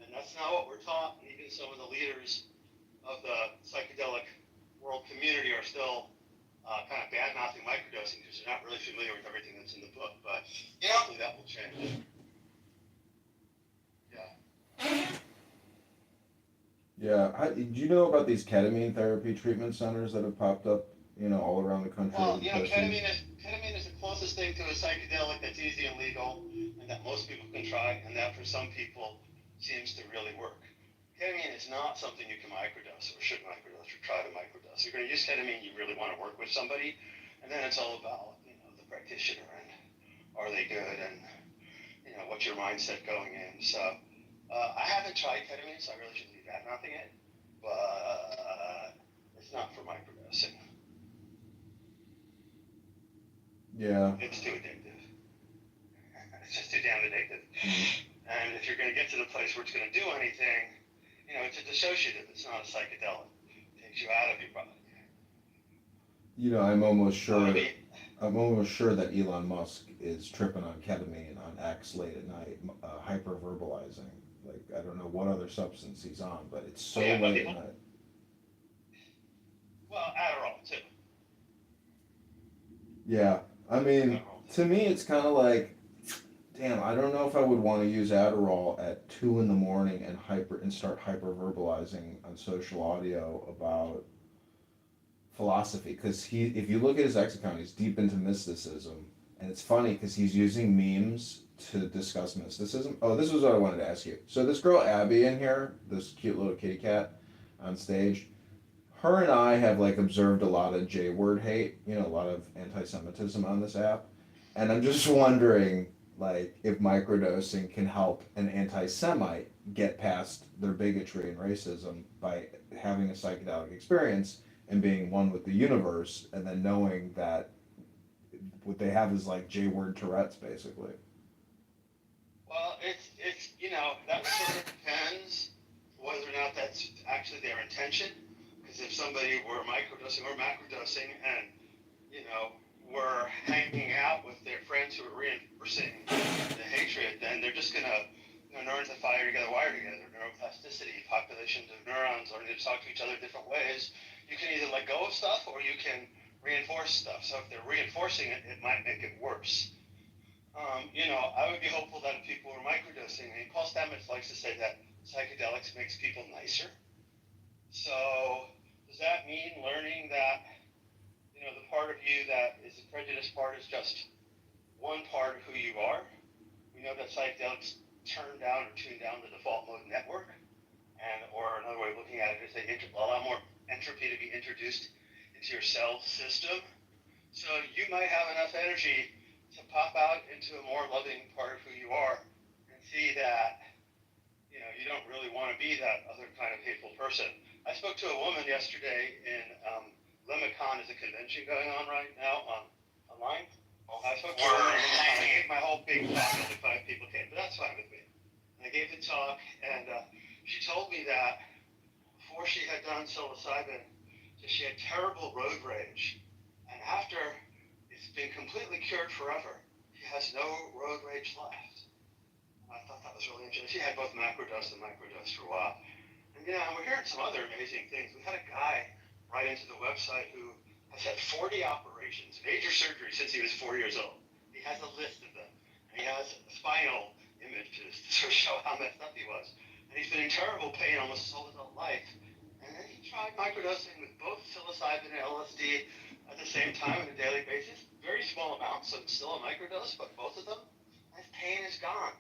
And that's not what we're taught, and even some of the leaders of the psychedelic world community are still kind of bad-mouthing microdosing because they're not really familiar with everything that's in the book. But hopefully that will change. Yeah. Yeah. Do you know about these ketamine therapy treatment centers that have popped up, all around the country? Well, ketamine is the closest thing to a psychedelic that's easy and legal, and that most people can try, and that for some people seems to really work. Ketamine is not something you can microdose or should microdose or try to microdose. If you're going to use ketamine, you really want to work with somebody, and then it's all about the practitioner and are they good, and what's your mindset going in. So I haven't tried ketamine, so I really shouldn't be bad-mouthing it, but it's not for microdosing. Yeah. It's too addictive. It's just too damn addictive. And if you're going to get to the place where it's going to do anything, it's a dissociative. It's not a psychedelic. It takes you out of your body. I'm almost sure that Elon Musk is tripping on ketamine on X late at night, hyperverbalizing. Like, I don't know what other substance he's on, but it's so late at night. Well, Adderall too. Yeah, I mean, to me, it's kind of like, damn, I don't know if I would want to use Adderall at 2 in the morning and start hyperverbalizing on social audio about philosophy, because if you look at his X account, he's deep into mysticism, and it's funny because he's using memes to discuss mysticism. Oh, this was what I wanted to ask you. So this girl Abby in here, this cute little kitty cat on stage, her and I have observed a lot of J-word hate, a lot of anti-Semitism on this app, and I'm just wondering if microdosing can help an anti-Semite get past their bigotry and racism by having a psychedelic experience and being one with the universe, and then knowing that what they have is J-word Tourette's, basically. Well, it's that sort of depends whether or not that's actually their intention. Because if somebody were microdosing or macrodosing and were hanging out with their friends who are reinforcing the hatred, then they're just gonna neurons that fire together wire together. Neuroplasticity, populations of neurons learning to talk to each other different ways. You can either let go of stuff or you can reinforce stuff. So if they're reinforcing it, it might make it worse. I would be hopeful that if people were microdosing, and Paul Stamets likes to say that psychedelics makes people nicer. So does that mean learning that, the part of you that is the prejudiced part is just one part of who you are? We know that psychedelics turn down or tune down the default mode network, or another way of looking at it is they allow more entropy to be introduced into your cell system. So you might have enough energy to pop out into a more loving part of who you are and see that, you don't really want to be that other kind of hateful person. I spoke to a woman yesterday in Lemicon, is a convention going on right now online. I spoke to her and I gave my whole big talk, only 5 people came, but that's fine with me. I gave the talk, and she told me that before she had done psilocybin, she had terrible road rage, and after it's been completely cured forever, she has no road rage left. I thought that was really interesting. She had both macrodose and microdose for a while. And we're hearing some other amazing things. We had a guy write into the website who has had 40 operations, major surgery, since he was 4 years old. He has a list of them. And he has spinal images to show how messed up he was. And he's been in terrible pain almost his whole adult life. And then he tried microdosing with both psilocybin and LSD at the same time on a daily basis. Very small amounts, so it's still a microdose, but both of them, that pain is gone.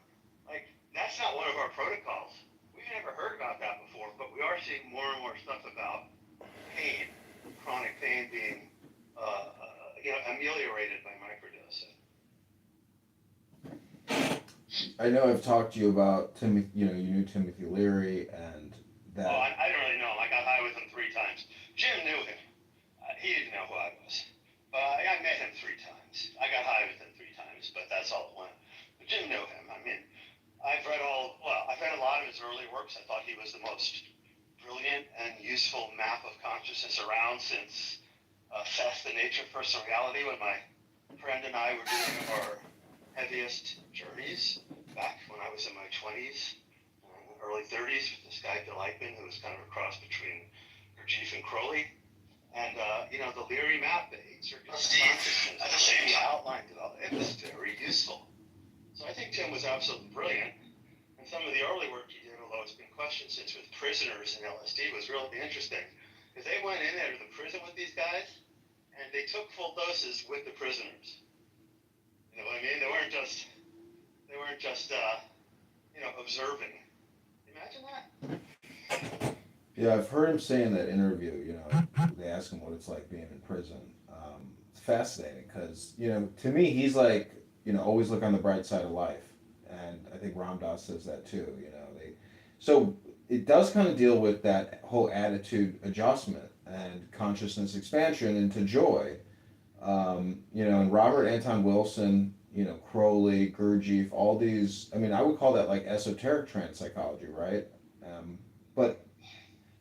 Like, that's not one of our protocols. We've never heard about that before, but we are seeing more and more stuff about pain, chronic pain being, ameliorated by microdosing. I know I've talked to you about Timothy. You knew Timothy Leary, and that. Oh, I don't really know him. I got high with him 3 times. Jim knew him. He didn't know who I was. But I met him 3 times. I got high with him 3 times, but that's all it went. But Jim knew him. I mean, I've read a lot of his early works. I thought he was the most brilliant and useful map of consciousness around since Assess the Nature of Personal Reality, when my friend and I were doing our heaviest journeys back when I was in my 20s, early 30s, with this guy Bill Eichmann, who was kind of a cross between Gurdjieff and Crowley. And, the Leary map, the 8 circuits of consciousness, at the same he time. outlined it all. It was very useful. So I think Tim was absolutely brilliant. And some of the early work he did, although it's been questioned since with prisoners and LSD, was really interesting. Because they went in there to the prison with these guys, and they took full doses with the prisoners. You know what I mean? They weren't just observing. Imagine that. Yeah, I've heard him say in that interview. They ask him what it's like being in prison. It's fascinating because to me, he's like always look on the bright side of life, and I think Ram Dass says that too. So it does kind of deal with that whole attitude adjustment and consciousness expansion into joy. And Robert Anton Wilson, Crowley, Gurdjieff, all these, I would call that like esoteric trance psychology, right? But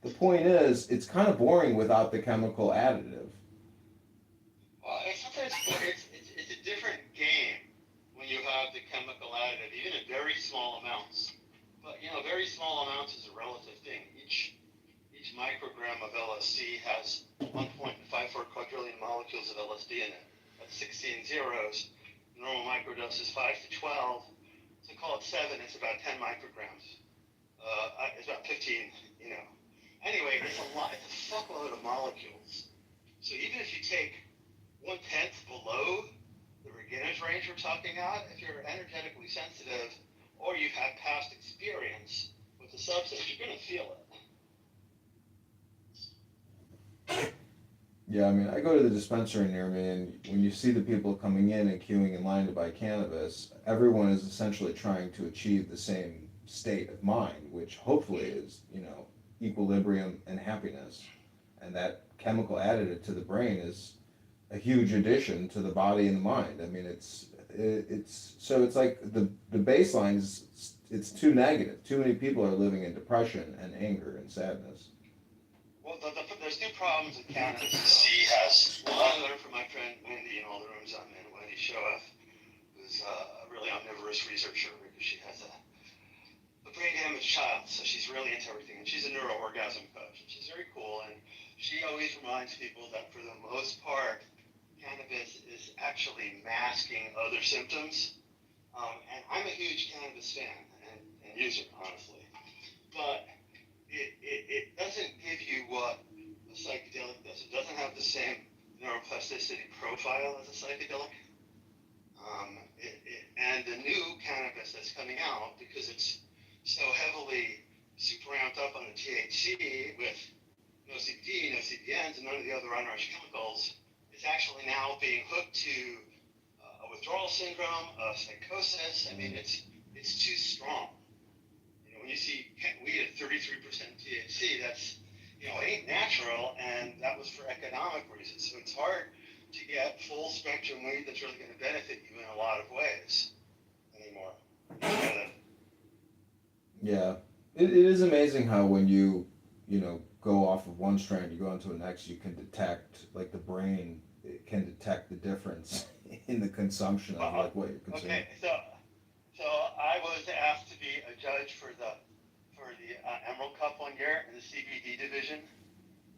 the point is, it's kind of boring without the chemical additive. Well, it's a different game when you have the chemical additive, even in very small amounts. But very small amounts is a relative thing. Each microgram of LSD has 1.54 quadrillion molecules of LSD in it. That's 16 zeros. Normal microdose is 5 to 12. So call it 7. It's about 10 micrograms. It's about 15. Anyway, it's a lot. It's a fuckload of molecules. So even if you take 1/10 below the beginner's range we're talking about, if you're energetically sensitive or you've had past experience with the substance, you're going to feel it. Yeah, I go to the dispensary near me, and when you see the people coming in and queuing in line to buy cannabis, everyone is essentially trying to achieve the same state of mind, which hopefully is, equilibrium and happiness. And that chemical additive to the brain is a huge addition to the body and the mind. It's like the baseline is, it's too negative. Too many people are living in depression and anger and sadness. Well, there's 2 problems with cannabis. He has. Well, I learned from my friend Wendy in all the rooms I'm in, Wendy Shoaff, who's a really omnivorous researcher because she has a brain damaged child, so she's really into everything, and she's a neuro-orgasm coach, and she's very cool, and she always reminds people that for the most part, cannabis is actually masking other symptoms, and I'm a huge cannabis fan and user, honestly, but it doesn't give you what a psychedelic does. It doesn't have the same neuroplasticity profile as a psychedelic, and the new cannabis that's coming out, because it's so heavily super amped up on the THC with no CBD, no CBNs, and none of the other unrushed chemicals, it's actually now being hooked to a withdrawal syndrome, a psychosis. It's too strong. When you see weed at 33% THC, that's, it ain't natural, and that was for economic reasons. So it's hard to get full spectrum weed that's really going to benefit you in a lot of ways anymore. Yeah, it is amazing how when you go off of one strand, you go into the next, you can detect, like the brain, it can detect the difference in the consumption of like what you're consuming. Okay, so I was asked to be a judge for the Emerald Cup one year in the CBD division,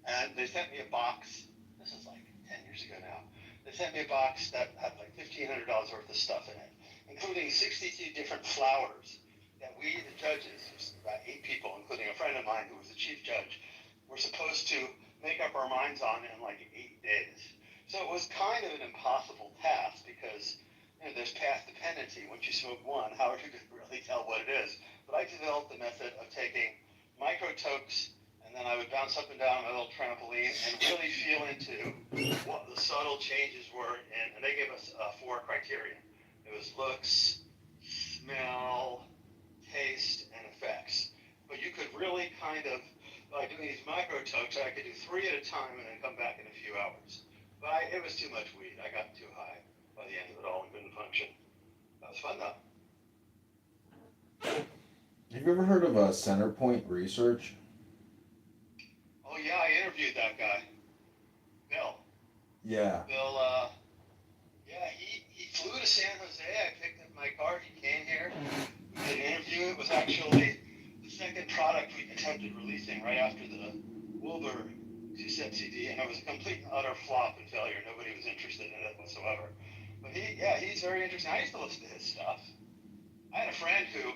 and they sent me a box. This is like 10 years ago now. They sent me a box that had like $1,500 worth of stuff in it, including 62 different flowers that we, the judges, there's about 8 people, including a friend of mine who was the chief judge, were supposed to make up our minds on in like 8 days. So it was kind of an impossible task because there's path dependency. Once you smoke one, how are you going to really tell what it is? But I developed the method of taking micro-tokes, and then I would bounce up and down my little trampoline and really feel into what the subtle changes were. And they gave us 4 criteria. It was looks, smell, taste, and effects. But you could really kind of, by doing these micro-tokes, I could do 3 at a time and then come back in a few hours. But it was too much weed. I got too high by the end of it all and couldn't function. That was fun though. Have you ever heard of Centerpoint Research? Oh yeah, I interviewed that guy, Bill. Yeah. Bill, yeah, he flew to San Jose. I picked up my car. He came here. We did an interview. It was actually the second product we attempted releasing right after the Wilbur Cassette CD, and it was a complete and utter flop and failure. Nobody was interested in it whatsoever. But he's very interesting. I used to listen to his stuff. I had a friend who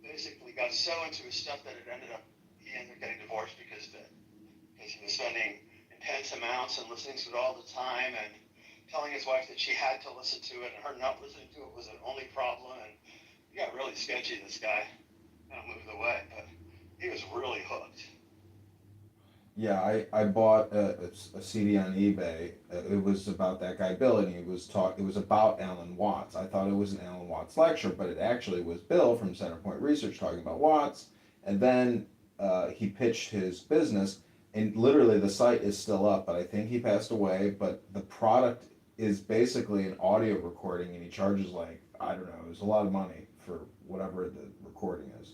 basically got so into his stuff that he ended up getting divorced because he was spending intense amounts and listening to it all the time and telling his wife that she had to listen to it and her not listening to it was the only problem. And he got really sketchy, this guy. Kind of moved away, but he was really hooked. Yeah, I bought a CD on eBay. It was about that guy Bill, and it was about Alan Watts. I thought it was an Alan Watts lecture, but it actually was Bill from Centerpoint Research talking about Watts. And then he pitched his business, and literally the site is still up, but I think he passed away. But the product is basically an audio recording, and he charges like, I don't know, it was a lot of money for whatever the recording is.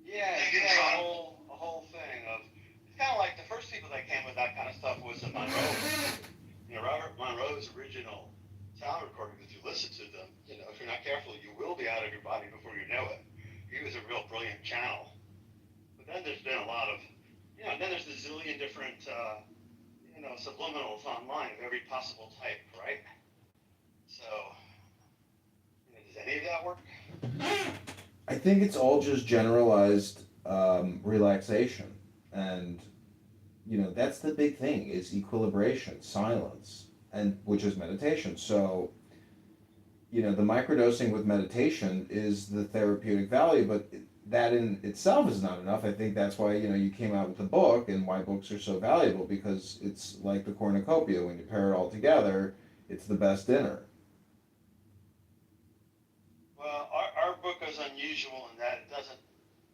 Yeah, a whole thing of, it's kind of like the first people that came with that kind of stuff was the Monroe. Robert Monroe's original sound recordings, if you listen to them, if you're not careful, you will be out of your body before you know it. He was a real brilliant channel. But then there's been a lot of, then there's a zillion different, subliminals online of every possible type, right? So, does any of that work? I think it's all just generalized relaxation, and that's the big thing is equilibration, silence, and which is meditation. So the microdosing with meditation is the therapeutic value, but that in itself is not enough. I think that's why you came out with the book and why books are so valuable, because it's like the cornucopia. When you pair it all together, it's the best dinner. Well, our book is unusual in that it doesn't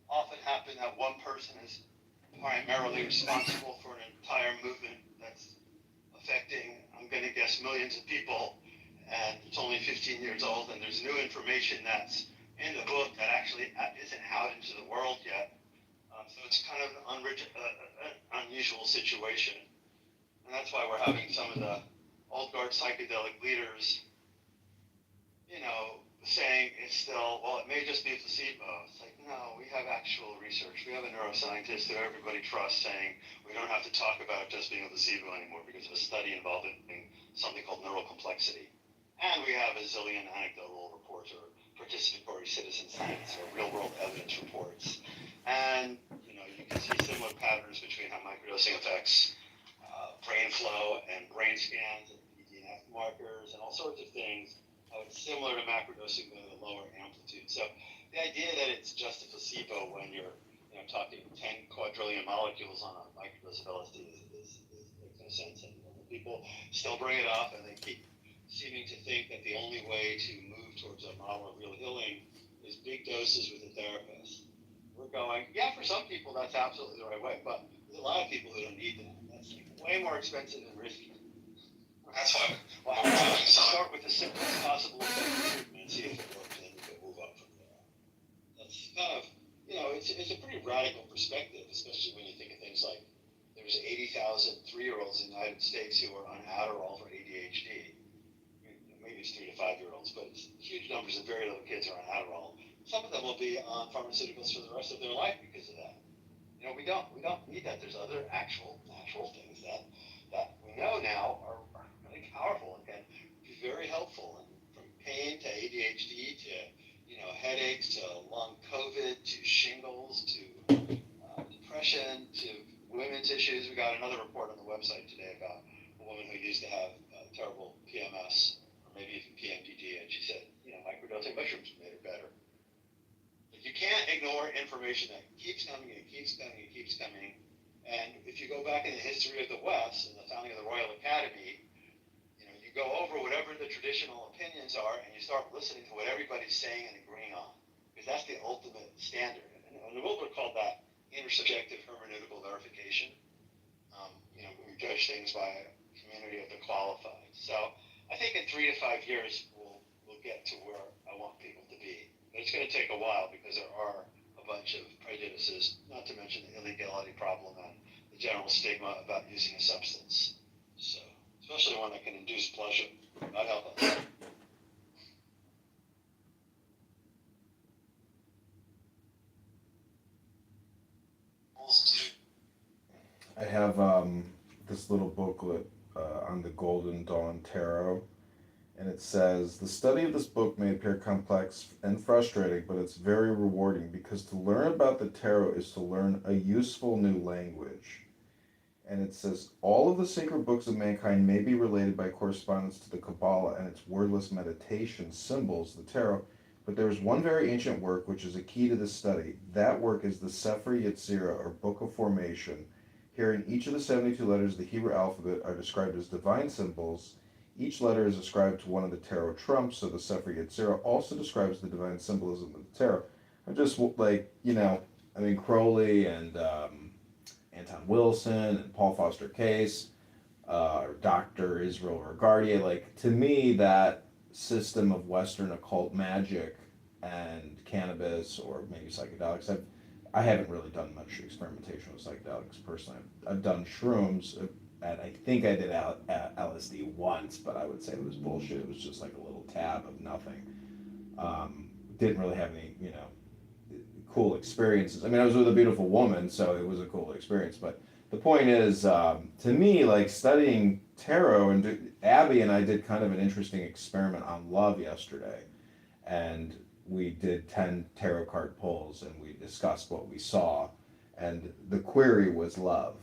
often happen that one person is primarily responsible for an entire movement that's affecting, I'm going to guess, millions of people, and it's only 15 years old, and there's new information that's in the book that actually isn't out into the world yet. So it's kind of an unusual situation, and that's why we're having some of the old guard psychedelic leaders, saying it's still, well, it may just be a placebo. It's like, no, we have actual research. We have a neuroscientist who everybody trusts saying we don't have to talk about it just being a placebo anymore because of a study involving something called neural complexity. And we have a zillion anecdotal reports or participatory citizen science or real-world evidence reports. And, you can see similar patterns between how microdosing affects brain flow and brain scans and BDNF markers and all sorts of things. It's similar to macrodosing but at a lower amplitude. So the idea that it's just a placebo when you're talking 10 quadrillion molecules on a microdose of LSD makes no sense anymore. People still bring it up and they keep seeming to think that the only way to move towards a model of real healing is big doses with a therapist. We're going, yeah, for some people that's absolutely the right way, but there's a lot of people who don't need that. That's way more expensive and risky. That's why we start with the simplest possible treatment and see if it works, and then we can move up from there. That's kind of, it's a pretty radical perspective, especially when you think of things like there's 80,000 3-year-olds in the United States who are on Adderall for ADHD. Maybe it's 3 to 5-year-olds, but it's huge numbers of very little kids are on Adderall. Some of them will be on pharmaceuticals for the rest of their life because of that. We don't need that. There's other actual natural things that we know now are really powerful and can be very helpful. And from pain to ADHD to headaches to long COVID to shingles to depression to women's issues. We got another report on the website today about who used to have terrible PMS or maybe even PMDD, and she said, microdosing mushrooms made her better. But you can't ignore information that keeps coming and keeps coming and keeps coming. And if you go back in the history of the West and the founding of the Royal Academy, you go over whatever the traditional opinions are, and you start listening to what everybody's saying and agreeing on, because that's the ultimate standard. And Wilber called that intersubjective hermeneutical verification. We judge things by a community of the qualified. So I think in 3 to 5 years we'll get to where I want people to be. But it's going to take a while because there are a bunch of prejudices, not to mention the illegality problem and the general stigma about using a substance. So, especially one that can induce pleasure. God help us. I have this little booklet on the Golden Dawn Tarot, and it says, the study of this book may appear complex and frustrating, but it's very rewarding because to learn about the tarot is to learn a useful new language. And it says, all of the sacred books of mankind may be related by correspondence to the Kabbalah and its wordless meditation symbols, the tarot, but there is one very ancient work which is a key to this study. That work is the Sefer Yetzirah, or Book of Formation. Here in each of the 72 letters of the Hebrew alphabet are described as divine symbols. Each letter is ascribed to one of the tarot trumps, so the Sefer Yetzirah also describes the divine symbolism of the tarot. I'm just Crowley and Anton Wilson and Paul Foster Case, Dr. Israel Regardier, to me, that system of Western occult magic and cannabis or maybe psychedelics, I haven't really done much experimentation with psychedelics personally. I've done shrooms, and I think I did LSD once, but I would say it was bullshit. It was just like a little tab of nothing. Didn't really have any, cool experiences. I mean, I was with a beautiful woman, so it was a cool experience. But the point is, to me, studying tarot, and Abby and I did kind of an interesting experiment on love yesterday. And we did 10 tarot card pulls, and we discussed what we saw. And the query was love.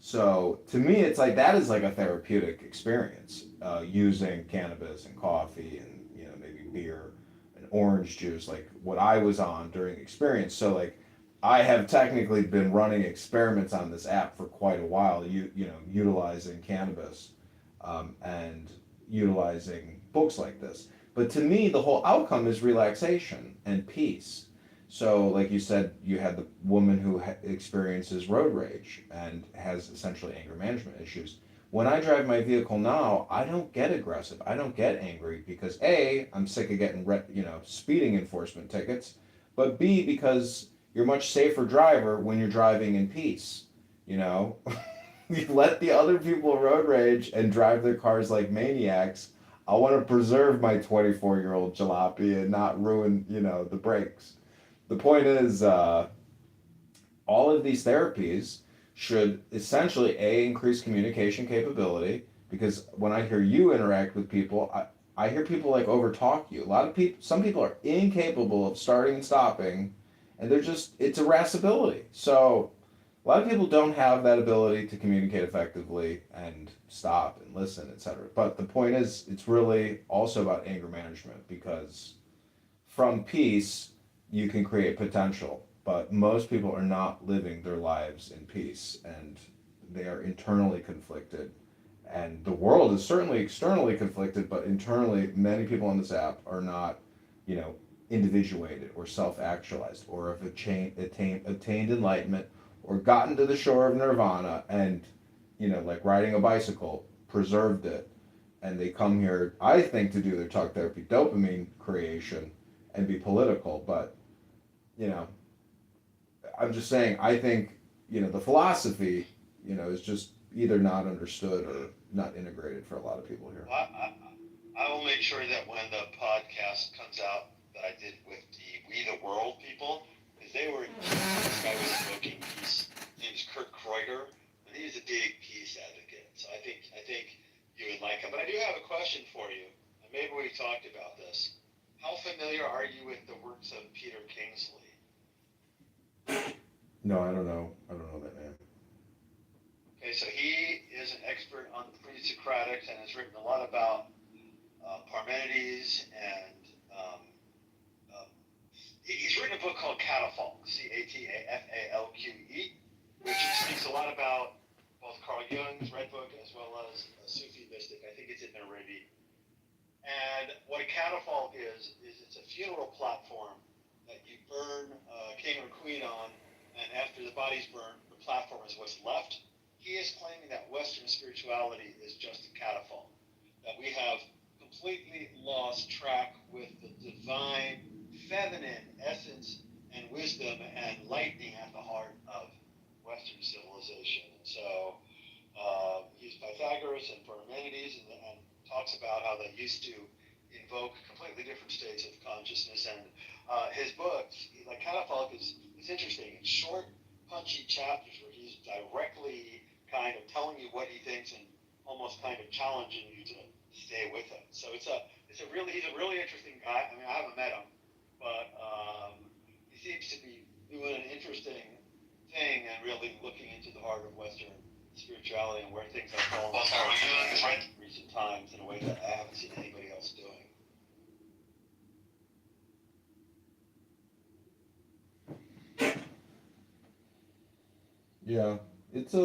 So to me, it's that is a therapeutic experience, using cannabis and coffee and, maybe beer and orange juice, what I was on during experience. So I have technically been running experiments on this app for quite a while, utilizing cannabis and utilizing books like this. But to me, the whole outcome is relaxation and peace. So, like you said, you had the woman who experiences road rage and has essentially anger management issues. When I drive my vehicle now, I don't get aggressive. I don't get angry because A, I'm sick of getting speeding enforcement tickets, but B, because you're a much safer driver when you're driving in peace. You let the other people road rage and drive their cars like maniacs. I want to preserve my 24-year-old jalopy and not ruin, the brakes. The point is, all of these therapies should essentially, A, increase communication capability, because when I hear you interact with people, I hear people overtalk you. Some people are incapable of starting and stopping, and it's irascibility. So a lot of people don't have that ability to communicate effectively and stop and listen, etc. But the point is, it's really also about anger management, because from peace, you can create potential. But most people are not living their lives in peace, and they are internally conflicted. And the world is certainly externally conflicted, but internally, many people on this app are not, individuated or self-actualized, or have attained enlightenment, or gotten to the shore of nirvana and, like riding a bicycle, preserved it. And they come here, I think, to do their talk therapy dopamine creation and be political. But, I'm just saying, I think, the philosophy, is just either not understood or not integrated for a lot of people here. I will make sure that when the podcast comes out that I did with the We the World people, because this guy was invoking peace. His name is Kurt Kreuger, and he's a big peace advocate. So I think you would like him. But I do have a question for you, and maybe we talked about this. How familiar are you with the works of Peter Kingsley? No, I don't know. I don't know that name. Okay, so he is is an expert on the pre-Socratics and has written a lot about Parmenides, and he's written a book called Catafalque, Catafalque, which speaks a lot about both Carl Jung's Red Book as well as a Sufi mystic. I think it's in Meridian. And what a catafalque is it's a funeral platform that you burn king or queen on, and after the body's burned, the platform is what's left. He is claiming that Western spirituality is just a catafalque, that we have completely lost track with the divine, feminine essence and wisdom and lightning at the heart of Western civilization. And so he's Pythagoras and Parmenides, and talks about how they used to invoke completely different states of consciousness. And his books, like Catafalque, is interesting. It's short, punchy chapters where he's directly kind of telling you what he thinks and almost kind of challenging you to stay with him. So he's a really interesting guy. I mean, I haven't met him, but he seems to be doing an interesting thing and really looking into the heart of Western spirituality and where things have fallen apart in recent times in a way that I haven't seen anybody else doing. Yeah, it's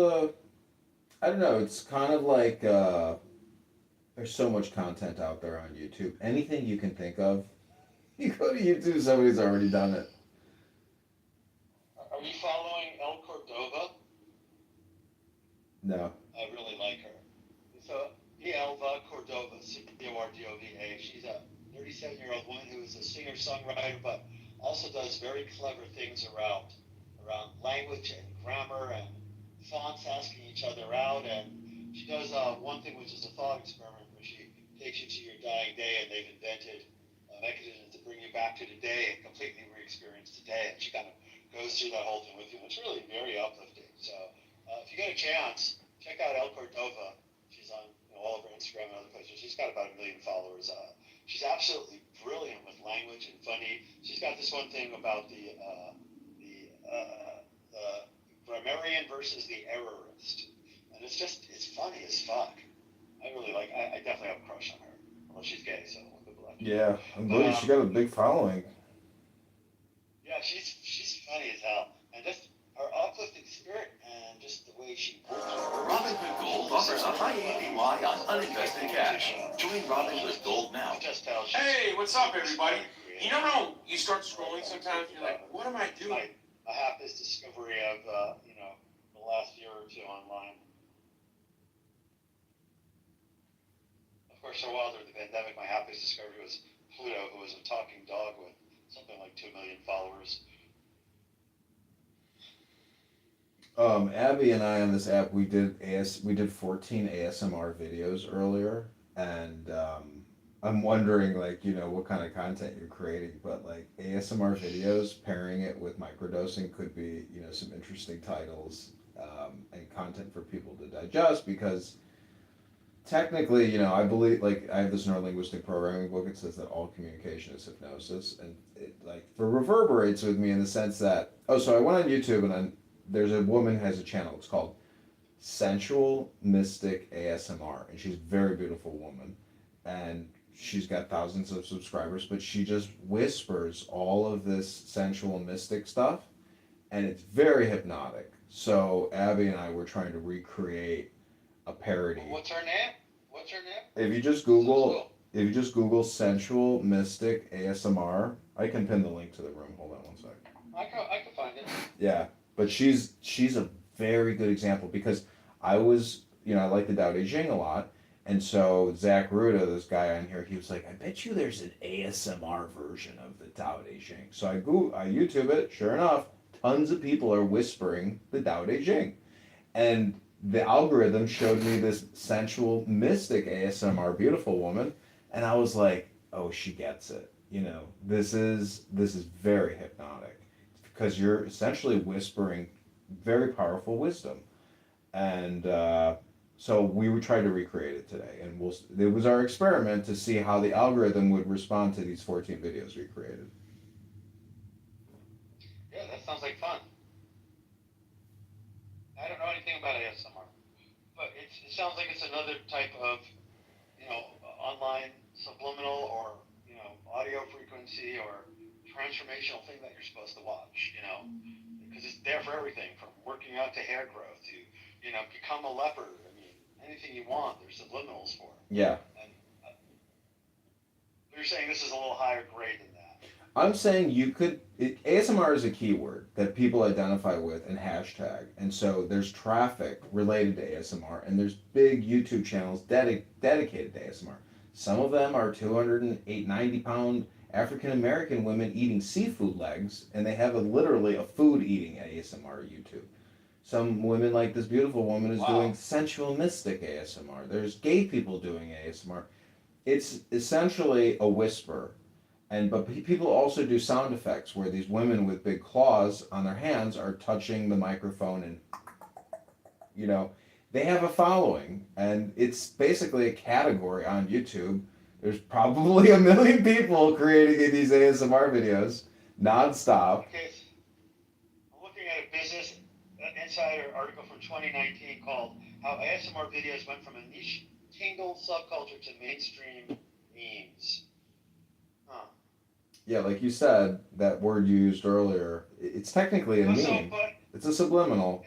I don't know, it's kind of like, there's so much content out there on YouTube. Anything you can think of, you go to YouTube, somebody's already done it. Are you following El Cordova? No. I really like her. So, Elva Cordova, Cordova. She's a 37-year-old woman who is a singer-songwriter, but also does very clever things around language and grammar and fonts, asking each other out. And she does one thing, which is a thought experiment, where she takes you to your dying day, and they've invented a mechanism to bring you back to today and completely re-experience today. And she kind of goes through that whole thing with you. It's really very uplifting. So if you get a chance, check out El Cordova. She's on all over Instagram and other places. She's got about 1 million followers. She's absolutely brilliant with language and funny. She's got this one thing about the grammarian versus the errorist, and it's funny as fuck. I really like. I definitely have a crush on her. Well, she's gay, so good luck. Yeah, I'm glad she got a big following. Yeah, she's funny as hell, and just her uplifting spirit and just the way she works. Robinhood Gold offers a high APY on uninvested cash. Join Robinhood Gold now. Hey, what's up, everybody? You know how you start scrolling sometimes, you're like, what am I doing? I have this discovery of the last year or two online. Of course, for a while during the pandemic, my happiest discovery was Pluto, who was a talking dog with something like 2 million followers. Abby and I on this app, we did 14 ASMR videos earlier, and I'm wondering, like, what kind of content you're creating, but like ASMR videos, pairing it with microdosing could be, some interesting titles and content for people to digest, because technically, I believe, like, I have this neurolinguistic programming book. It says that all communication is hypnosis, and it like reverberates with me in the sense that, so I went on YouTube, and there's a woman who has a channel. It's called Sensual Mystic ASMR, and she's a very beautiful woman, and she's got thousands of subscribers, but she just whispers all of this sensual mystic stuff, and it's very hypnotic. So Abby and I were trying to recreate a parody. What's her name? If you just Google Sensual Mystic ASMR, I can pin the link to the room. Hold on one second. I can find it. Yeah, but she's a very good example, because I was, I like the Tao Te Ching a lot. And so Zach Ruda, this guy on here, he was like, I bet you there's an ASMR version of the Tao Te Ching. So I YouTube it. Sure enough, tons of people are whispering the Tao Te Ching. And the algorithm showed me this sensual, mystic ASMR beautiful woman. And I was like, oh, she gets it. This is very hypnotic, because you're essentially whispering very powerful wisdom. And so we would try to recreate it today, and it was our experiment to see how the algorithm would respond to these 14 videos we created. Yeah, that sounds like fun. I don't know anything about ASMR, but it's it sounds like it's another type of, online subliminal or, audio frequency or transformational thing that you're supposed to watch, because it's there for everything from working out to hair growth to, become a leopard. I mean, anything you want, there's subliminals for. Yeah. And you're saying this is a little higher grade than that. I'm saying ASMR is a keyword that people identify with and hashtag. And so there's traffic related to ASMR, and there's big YouTube channels dedicated to ASMR. Some of them are 290-pound African American women eating seafood legs, and they have literally a food eating ASMR YouTube. Some women, like this beautiful woman, is doing sensual mystic ASMR. There's gay people doing ASMR. It's essentially a whisper. But people also do sound effects where these women with big claws on their hands are touching the microphone and, they have a following, and it's basically a category on YouTube. There's probably 1 million people creating these ASMR videos nonstop. Okay, I'm looking at a Business Insider article from 2019 called "How ASMR Videos Went from a Niche Tingle Subculture to Mainstream Memes." Huh. Yeah, like you said, that word you used earlier, it's technically a meme. It's a subliminal.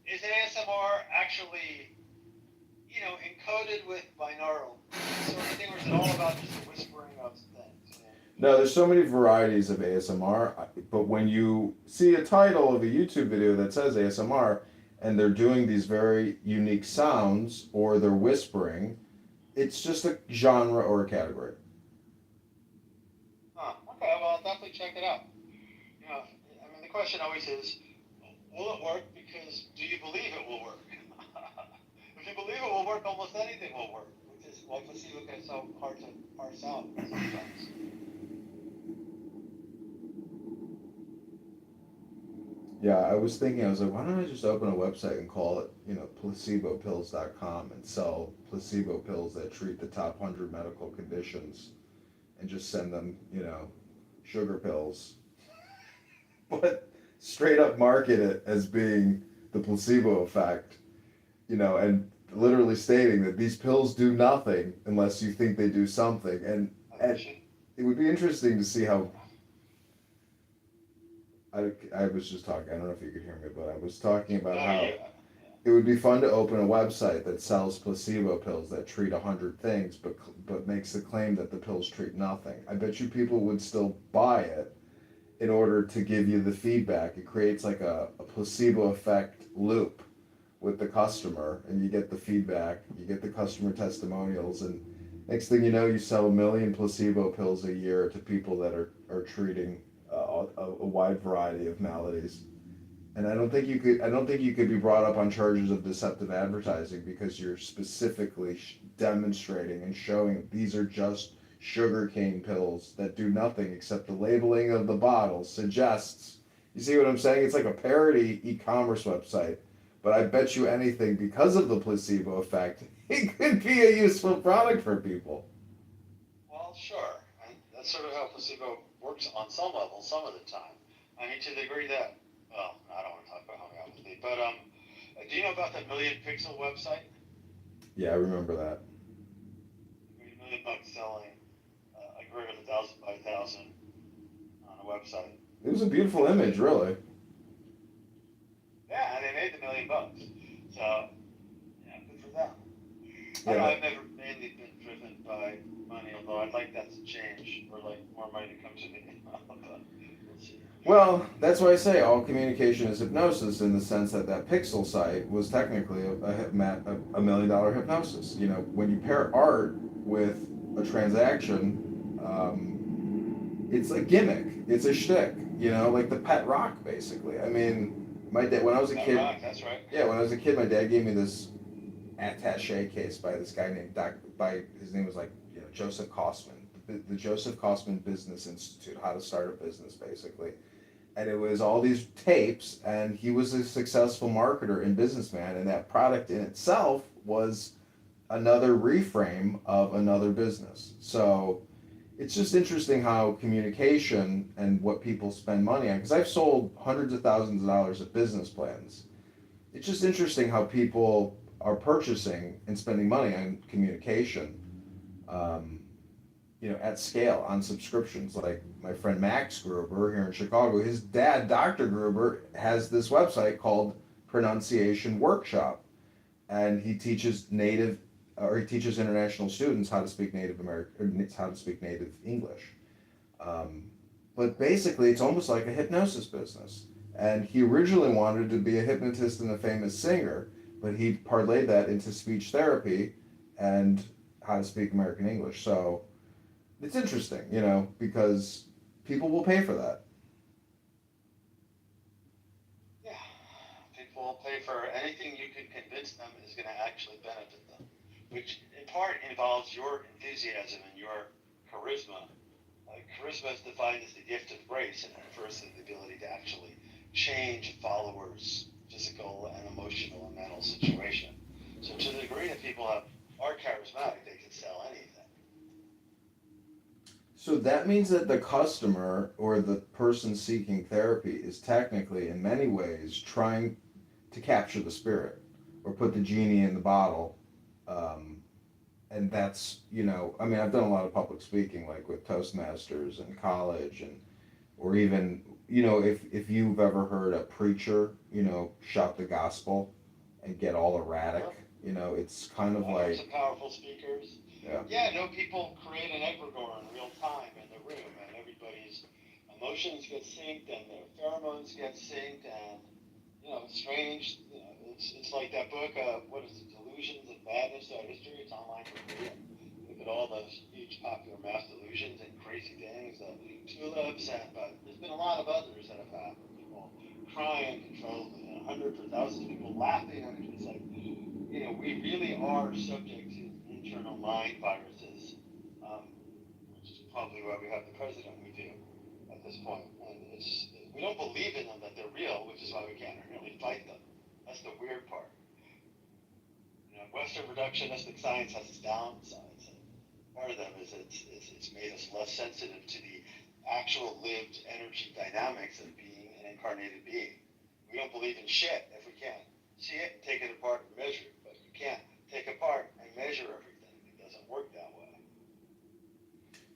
Is ASMR actually, encoded with binaural sort of thing, or is it all about just the whispering of things? No, there's so many varieties of ASMR, but when you see a title of a YouTube video that says ASMR, and they're doing these very unique sounds, or they're whispering, it's just a genre or a category. Huh. Okay, well, I'll definitely check it out. The question always is, will it work? Because do you believe it will work? If you believe it will work, almost anything will work, which is why placebo gets so hard to parse out sometimes. Yeah, I was like, why don't I just open a website and call it, placebopills.com and sell placebo pills that treat the top 100 medical conditions and just send them, sugar pills. But straight up market it as being the placebo effect, and literally stating that these pills do nothing unless you think they do something. And it would be interesting to see how. I was just talking, I don't know if you could hear me, but I was talking about how it would be fun to open a website that sells placebo pills that treat 100 things, but makes the claim that the pills treat nothing. I bet you people would still buy it in order to give you the feedback. It creates like a placebo effect loop with the customer, and you get the feedback, you get the customer testimonials, and next thing you know, you sell 1 million placebo pills a year to people that are treating a wide variety of maladies. And I don't think you could be brought up on charges of deceptive advertising because you're specifically demonstrating and showing these are just sugarcane pills that do nothing except the labeling of the bottle suggests. You see what I'm saying? It's like a parody e-commerce website, but I bet you anything, because of the placebo effect, it could be a useful product for people. Well, sure. And that's sort of how placebo works on some level, some of the time. I mean, to the degree that, well, I don't want to talk about homeopathy, but do you know about that Million Pixel website? Yeah, I remember that. $1 million selling a grid of 1,000 by 1,000 on a website. It was a beautiful image, really. Yeah, and they made the $1 million. So, yeah, good for them. Yeah. I don't know, I've never mainly been driven by money, although I'd like that to change, or like more money to come to me. But we'll see. Well, that's why I say all communication is hypnosis, in the sense that Pixel site was technically a $1 million hypnosis. When you pair art with a transaction, it's a gimmick. It's a shtick. Like the pet rock, basically. I mean, my dad, when I was a kid. Rock, that's right. Yeah, when I was a kid, my dad gave me this attaché case by this guy named his name was Joseph Kosman, the Joseph Kosman Business Institute, how to start a business, basically. And it was all these tapes, and he was a successful marketer and businessman, and that product in itself was another reframe of another business. So it's just interesting how communication and what people spend money on, because I've sold hundreds of thousands of dollars of business plans. It's just interesting how people are purchasing and spending money on communication, at scale on subscriptions. Like my friend Max Gruber here in Chicago, his dad, Dr. Gruber, has this website called Pronunciation Workshop, and he teaches international students how to speak native American, how to speak native English. But basically, it's almost like a hypnosis business. And he originally wanted to be a hypnotist and a famous singer, but he parlayed that into speech therapy and how to speak American English. So it's interesting, because people will pay for that. Yeah, people will pay for anything you can convince them is going to actually benefit them, which in part involves your enthusiasm and your charisma. Charisma is defined as the gift of grace, and it refers to the ability to actually change followers' physical and emotional and mental situation. So to the degree that people are charismatic, they can sell anything. So that means that the customer or the person seeking therapy is technically, in many ways, trying to capture the spirit or put the genie in the bottle. And that's, I've done a lot of public speaking, like with Toastmasters in college, or even, if you've ever heard a preacher, shout the gospel and get all erratic, it's kind of like. Some powerful speakers. Yeah, people create an egregore in real time in the room, and everybody's emotions get synced, and their pheromones get synced, and it's strange. It's like that book. What is it? Delusions of Madness Our History. It's online for free. Look at all those huge popular mass delusions and crazy things. Tulips, but there's been a lot of others that have happened. People crying, controlled, hundreds or thousands of people laughing. I mean, it's like we really are subject to internal mind viruses, which is probably why we have the president we do at this point. And we don't believe in them that they're real, which is why we can't really fight them. That's the weird part. Western reductionistic science has its downsides, and part of them is it's made us less sensitive to the actual lived energy dynamics of being an incarnated being. We don't believe in shit if we can't see it, take it apart, and measure it. But you can't take apart and measure everything. It doesn't work that way.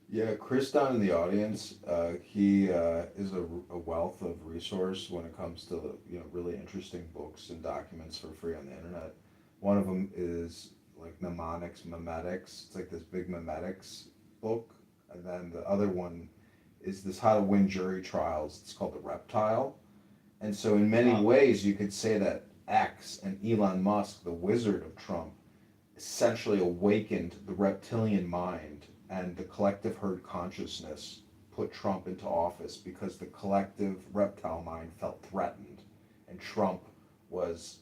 Yeah, Chris down in the audience, he is a wealth of resource when it comes to really interesting books and documents for free on the internet. One of them is like mnemonics, memetics. It's like this big memetics book, and then the other one is this How to Win Jury Trials. It's called The Reptile, and so in many ways you could say that X and Elon Musk, the wizard of Trump, essentially awakened the reptilian mind, and the collective herd consciousness put Trump into office because the collective reptile mind felt threatened, and Trump was,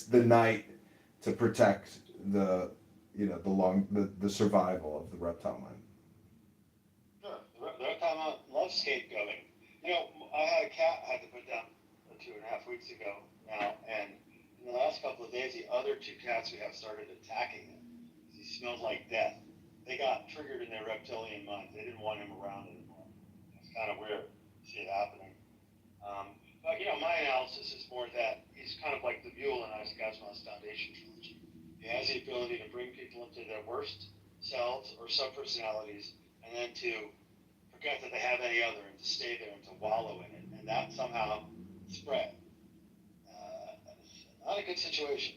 the knight to protect the survival of the reptile mind. Sure, the reptile mind loves scapegoating. I had a cat I had to put down 2.5 weeks ago now, and in the last couple of days, the other 2 cats we have started attacking him. He smelled like death. They got triggered in their reptilian minds. They didn't want him around anymore. It's kind of weird to see it happening. But my analysis is more that he's kind of like the mule in Isaac Asimov's Foundation trilogy. He has the ability to bring people into their worst selves or subpersonalities, and then to forget that they have any other, and to stay there and to wallow in it, and that somehow spread. It's not a good situation.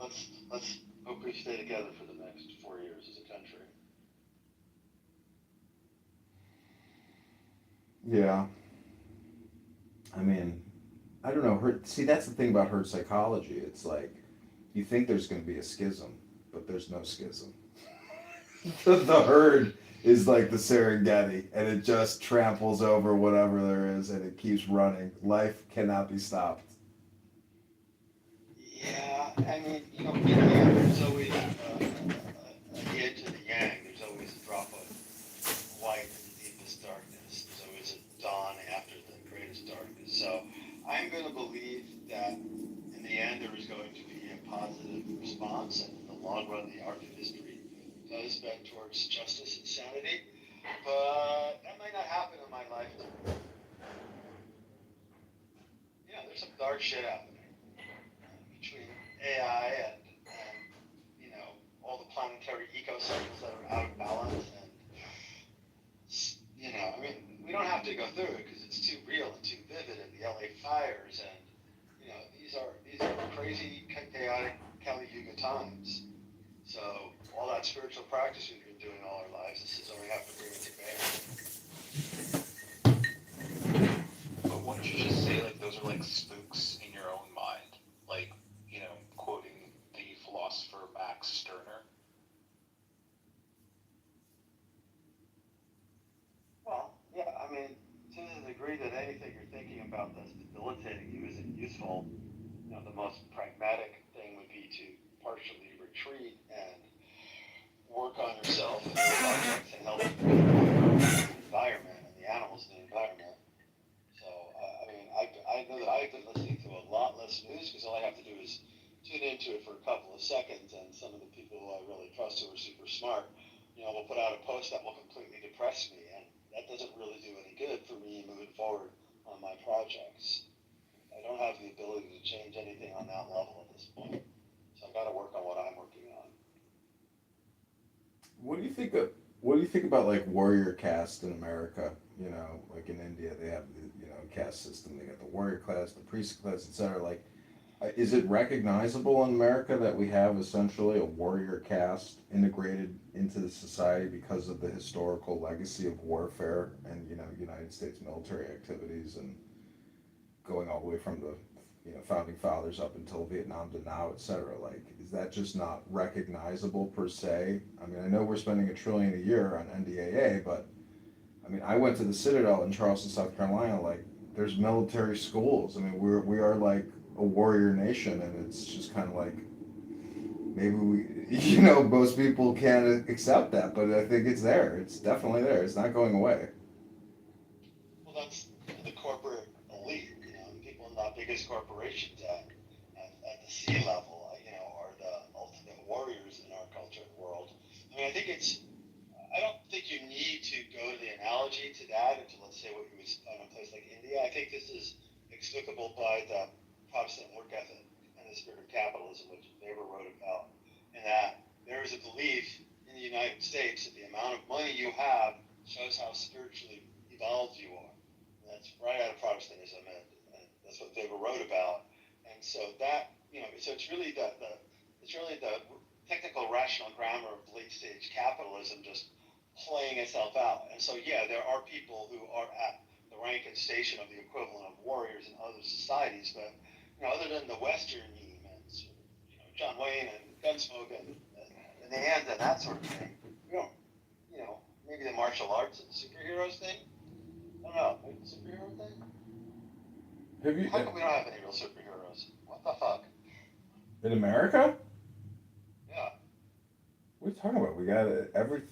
Let's hope we stay together for the next 4 years as a country. Yeah. I don't know. See, that's the thing about herd psychology. It's like, you think there's going to be a schism, but there's no schism. The herd is like the Serengeti, and it just tramples over whatever there is, and it keeps running. Life cannot be stopped. Yeah, in the end, there's always a yin to the yang. There's always a drop of light in the deepest darkness. There's always a dawn after the greatest darkness. So I'm going to believe that in the end there is going to be a positive response, and in the long run the arc of history does bend towards justice and sanity. But that might not happen in my lifetime. There's some dark shit happening. cycles that are out of balance, and I mean, we don't have to go through it because it's too real and too vivid, and the LA fires, and these are crazy, chaotic Kali Yuga times. So all that spiritual practice we've been doing all our lives, this is when we have to bring it to bear. But wouldn't you just say like those are like spooks in your own mind, like quoting the philosopher Max Stirner? Well, yeah, I mean, to the degree that anything you're thinking about that's debilitating you isn't useful, the most pragmatic thing would be to partially retreat and work on yourself and your projects and help the environment and the animals in the environment. So, I know that I've been listening to a lot less news because all I have to do is tune into it for a couple of seconds, and some of the people who I really trust who are super smart, will put out a post that will completely depress me, and that doesn't really do any good for me moving forward on my projects. I don't have the ability to change anything on that level at this point, so I've got to work on what I'm working on. What do you think of? What do you think about like warrior caste in America? Like in India, they have the caste system. They got the warrior class, the priest class, etc. Like, is it recognizable in America that we have essentially a warrior caste integrated into the society because of the historical legacy of warfare and United States military activities and going all the way from the founding fathers up until Vietnam to now, etc. Like, is that just not recognizable per se? I mean, I know we're spending $1 trillion a year on NDAA, but I mean, I went to the Citadel in Charleston, South Carolina. Like, there's military schools. I mean, we are like a warrior nation, and it's just kind of like maybe we, most people can't accept that, but I think it's there. It's definitely there. It's not going away. Well, that's the corporate elite, people in the biggest corporations at the sea level, are the ultimate warriors in our culture and world. I mean, I don't think you need to go to the analogy to that and to, let's say, what you would find in a place like India. I think this is explicable by the Protestant work ethic and the spirit of capitalism, which Weber wrote about, in that there is a belief in the United States that the amount of money you have shows how spiritually evolved you are. And that's right out of Protestantism, and that's what Weber wrote about. And so that, so it's really the technical rational grammar of late stage capitalism just playing itself out. And so, yeah, there are people who are at the rank and station of the equivalent of warriors in other societies, but other than the Western memes, John Wayne and Gunsmoke and the end and that sort of thing, we don't, maybe the martial arts and superheroes thing. I don't know, maybe the superhero thing. How come we don't have any real superheroes? What the fuck? In America? Yeah. What are you talking about? We got every.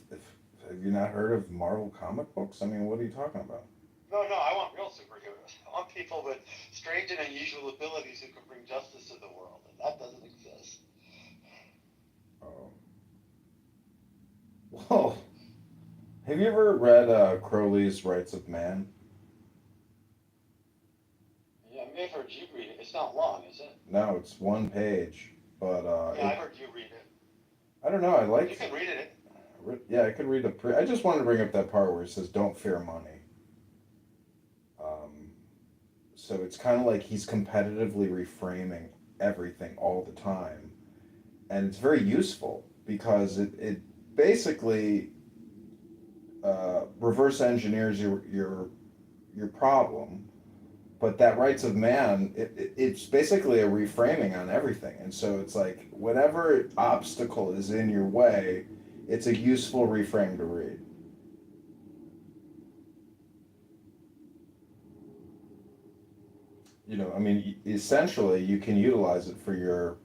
Have you not heard of Marvel comic books? I mean, what are you talking about? No, I want real superheroes. I want people with strange and unusual abilities who can bring justice to the world, and that doesn't exist. Oh. Whoa. Have you ever read Crowley's Rights of Man? Yeah, I may have heard you read it. It's not long, is it? No, it's one page, but yeah, I heard you read it. I don't know. I like. You can read it. Yeah, I could read I just wanted to bring up that part where it says, "Don't fear money." So it's kind of like he's competitively reframing everything all the time, and it's very useful because it basically reverse engineers your problem. But that rights of man, it's basically a reframing on everything. And so it's like whatever obstacle is in your way, it's a useful reframe to read. I mean, essentially, you can utilize it for your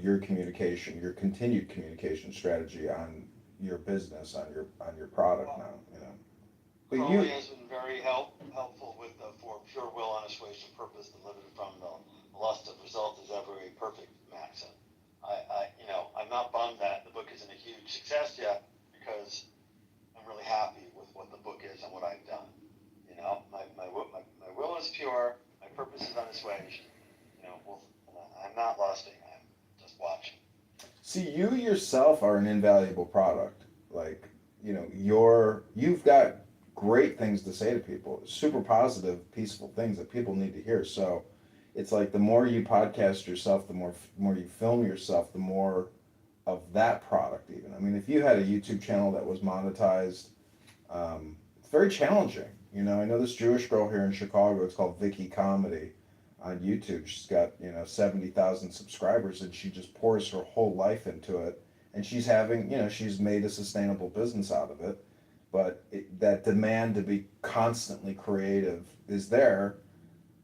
your communication, your continued communication strategy on your business, on your product now. But Crowley has been very helpful with for pure will, unassuaged purpose, delivered from the lust of result is ever a perfect maxim. I'm not bummed that the book isn't a huge success yet because I'm really happy with what the book is and what I've done. My will is pure, my purpose is unassuaged. I'm not lusting, I'm just watching. See, you yourself are an invaluable product. Like, you know, you've got great things to say to people, super positive, peaceful things that people need to hear. So it's like the more you podcast yourself, the more you film yourself, the more of that product even. I mean, if you had a YouTube channel that was monetized, it's very challenging. You know, I know this Jewish girl here in Chicago, it's called Vicky Comedy on YouTube. She's got, 70,000 subscribers, and she just pours her whole life into it. And she's having, she's made a sustainable business out of it. But that demand to be constantly creative is there,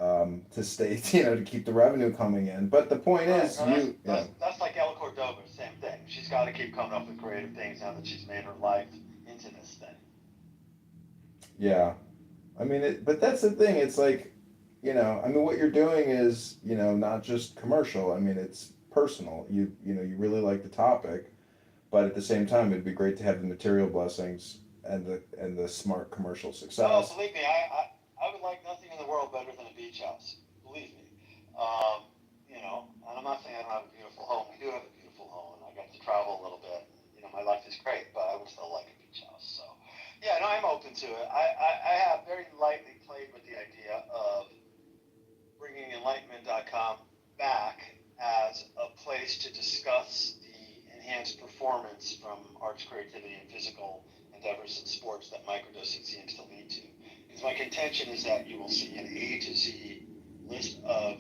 to stay, to keep the revenue coming in. But the point is, that's like Ella Cordova, same thing. She's got to keep coming up with creative things now that she's made her life into this thing. Yeah, I mean, but that's the thing. It's like, what you're doing is, not just commercial. I mean, it's personal. You really like the topic, but at the same time, it'd be great to have the material blessings and the smart commercial success. Oh, believe me, I would like nothing in the world better than a beach house. Believe me. And I'm not saying I don't have a beautiful home. We do have a beautiful home, and I get to travel a little bit. My life is great, but I would still like a beach house. So, yeah, no, I'm open to it. I have very lightly played with the idea of bringing Enlightenment.com back as a place to discuss the enhanced performance from arts, creativity, and physical endeavors in sports that microdosing seems to lead to. Because my contention is that you will see an A to Z list of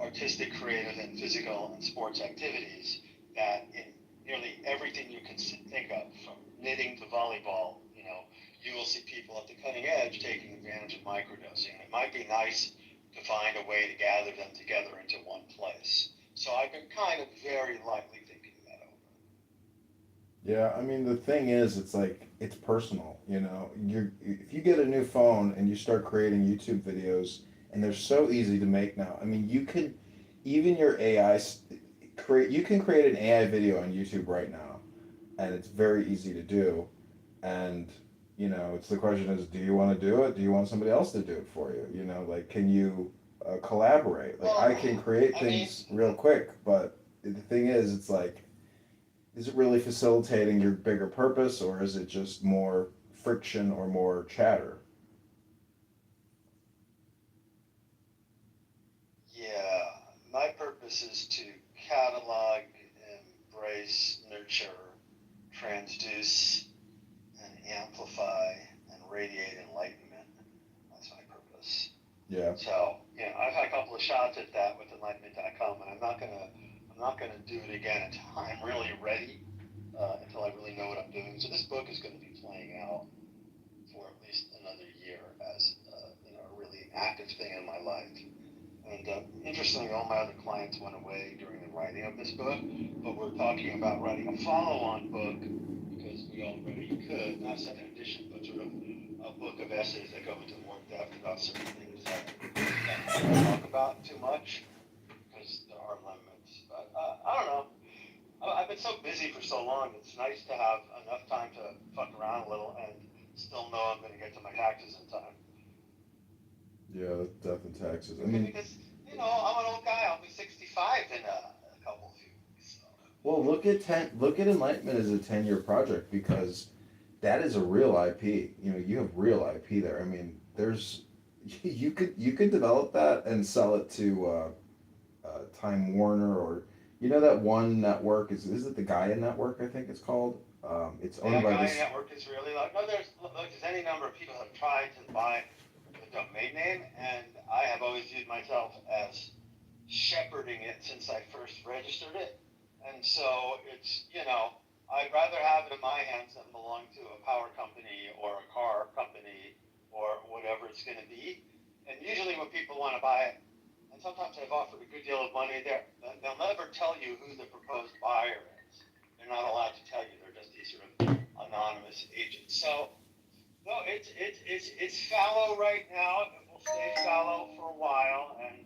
artistic, creative, and physical and sports activities that in nearly everything you can think of, from knitting to volleyball, you will see people at the cutting edge taking advantage of microdosing. And it might be nice to find a way to gather them together into one place. So I've been kind of very lightly thinking that over. Yeah, I mean, the thing is, it's like, it's personal, if you get a new phone and you start creating YouTube videos, and they're so easy to make now. I mean, you can, even your AI, you can create an AI video on YouTube right now, and it's very easy to do. And, it's the question is, do you want to do it? Do you want somebody else to do it for you? Like, can you collaborate? Like, I can create things real quick, but the thing is, it's like, is it really facilitating your bigger purpose, or is it just more friction or more chatter? Yeah, my purpose is to catalog, embrace, nurture, transduce, and amplify and radiate enlightenment. That's my purpose. Yeah. So, I've had a couple of shots at that with Enlightenment.com, and I'm not gonna do it again until I'm really ready, until I really know what I'm doing. So this book is going to be playing out for at least another year as a really active thing in my life. And interestingly, all my other clients went away during the writing of this book, but we're talking about writing a follow-on book because we already could, not second edition, but sort of a book of essays that go into more depth about certain things that I don't talk about too much because there are limits. But I don't know. I've been so busy for so long, it's nice to have enough time to fuck around a little and still know I'm going to get to my taxes in time. Yeah, death and taxes. I mean, because I'm an old guy. I'll be 65 in a couple of weeks. So. Well, look at Enlightenment as a 10-year project, because that is a real IP. You have real IP there. I mean, you could develop that and sell it to Time Warner, or that one network is it the Gaia Network? I think it's called. It's owned by this. Gaia Network is really there's any number of people have tried to buy the domain name, and I have always viewed myself as shepherding it since I first registered it. And so it's, I'd rather have it in my hands than belong to a power company or a car company or whatever it's going to be. And usually when people want to buy it, and sometimes I've offered a good deal of money there, they'll never tell you who the proposed buyer is. They're not allowed to tell you. They're just these sort of anonymous agents. So, no, it's fallow right now. It will stay fallow for a while, and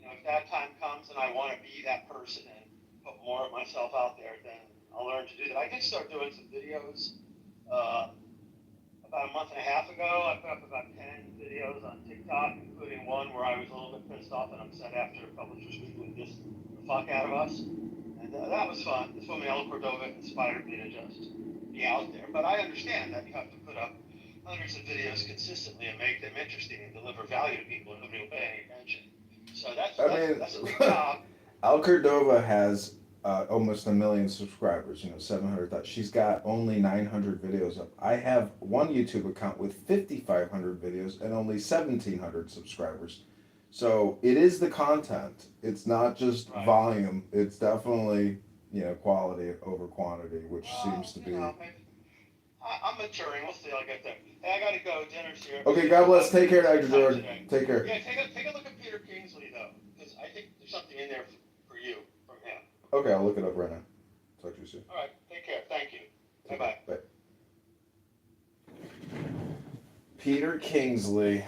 if that time comes and I want to be that person and put more of myself out there, then I'll learn to do that. I did start doing some videos about a month and a half ago. I put up about 10 videos on TikTok, including one where I was a little bit pissed off and upset after publishers weekly dissed the fuck out of us. And that was fun. The swimming El Cordova inspired me to just be out there. But I understand that you have to put up hundreds of videos consistently and make them interesting and deliver value to people, and nobody will pay any attention. So that's a big job. Al Cordova has almost 1 million subscribers, 700,000. She's got only 900 videos up. I have one YouTube account with 5,500 videos and only 1,700 subscribers. So it is the content. It's not just volume. It's definitely, quality over quantity, which seems to be. I'm maturing. We'll see. I'll get there. Hey, I gotta go. Dinner's here. Okay, God bless. Take care, Dr. Jordan. Take care. Yeah, take a look at Peter Kingsley though, because I think there's something in there for you from him. Okay, I'll look it up right now. Talk to you soon. All right. Take care. Thank you. Bye-bye. Bye. Peter Kingsley.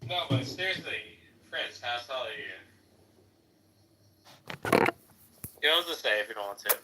No, but seriously, Prince, how tall are you? You don't have to say if you don't want to.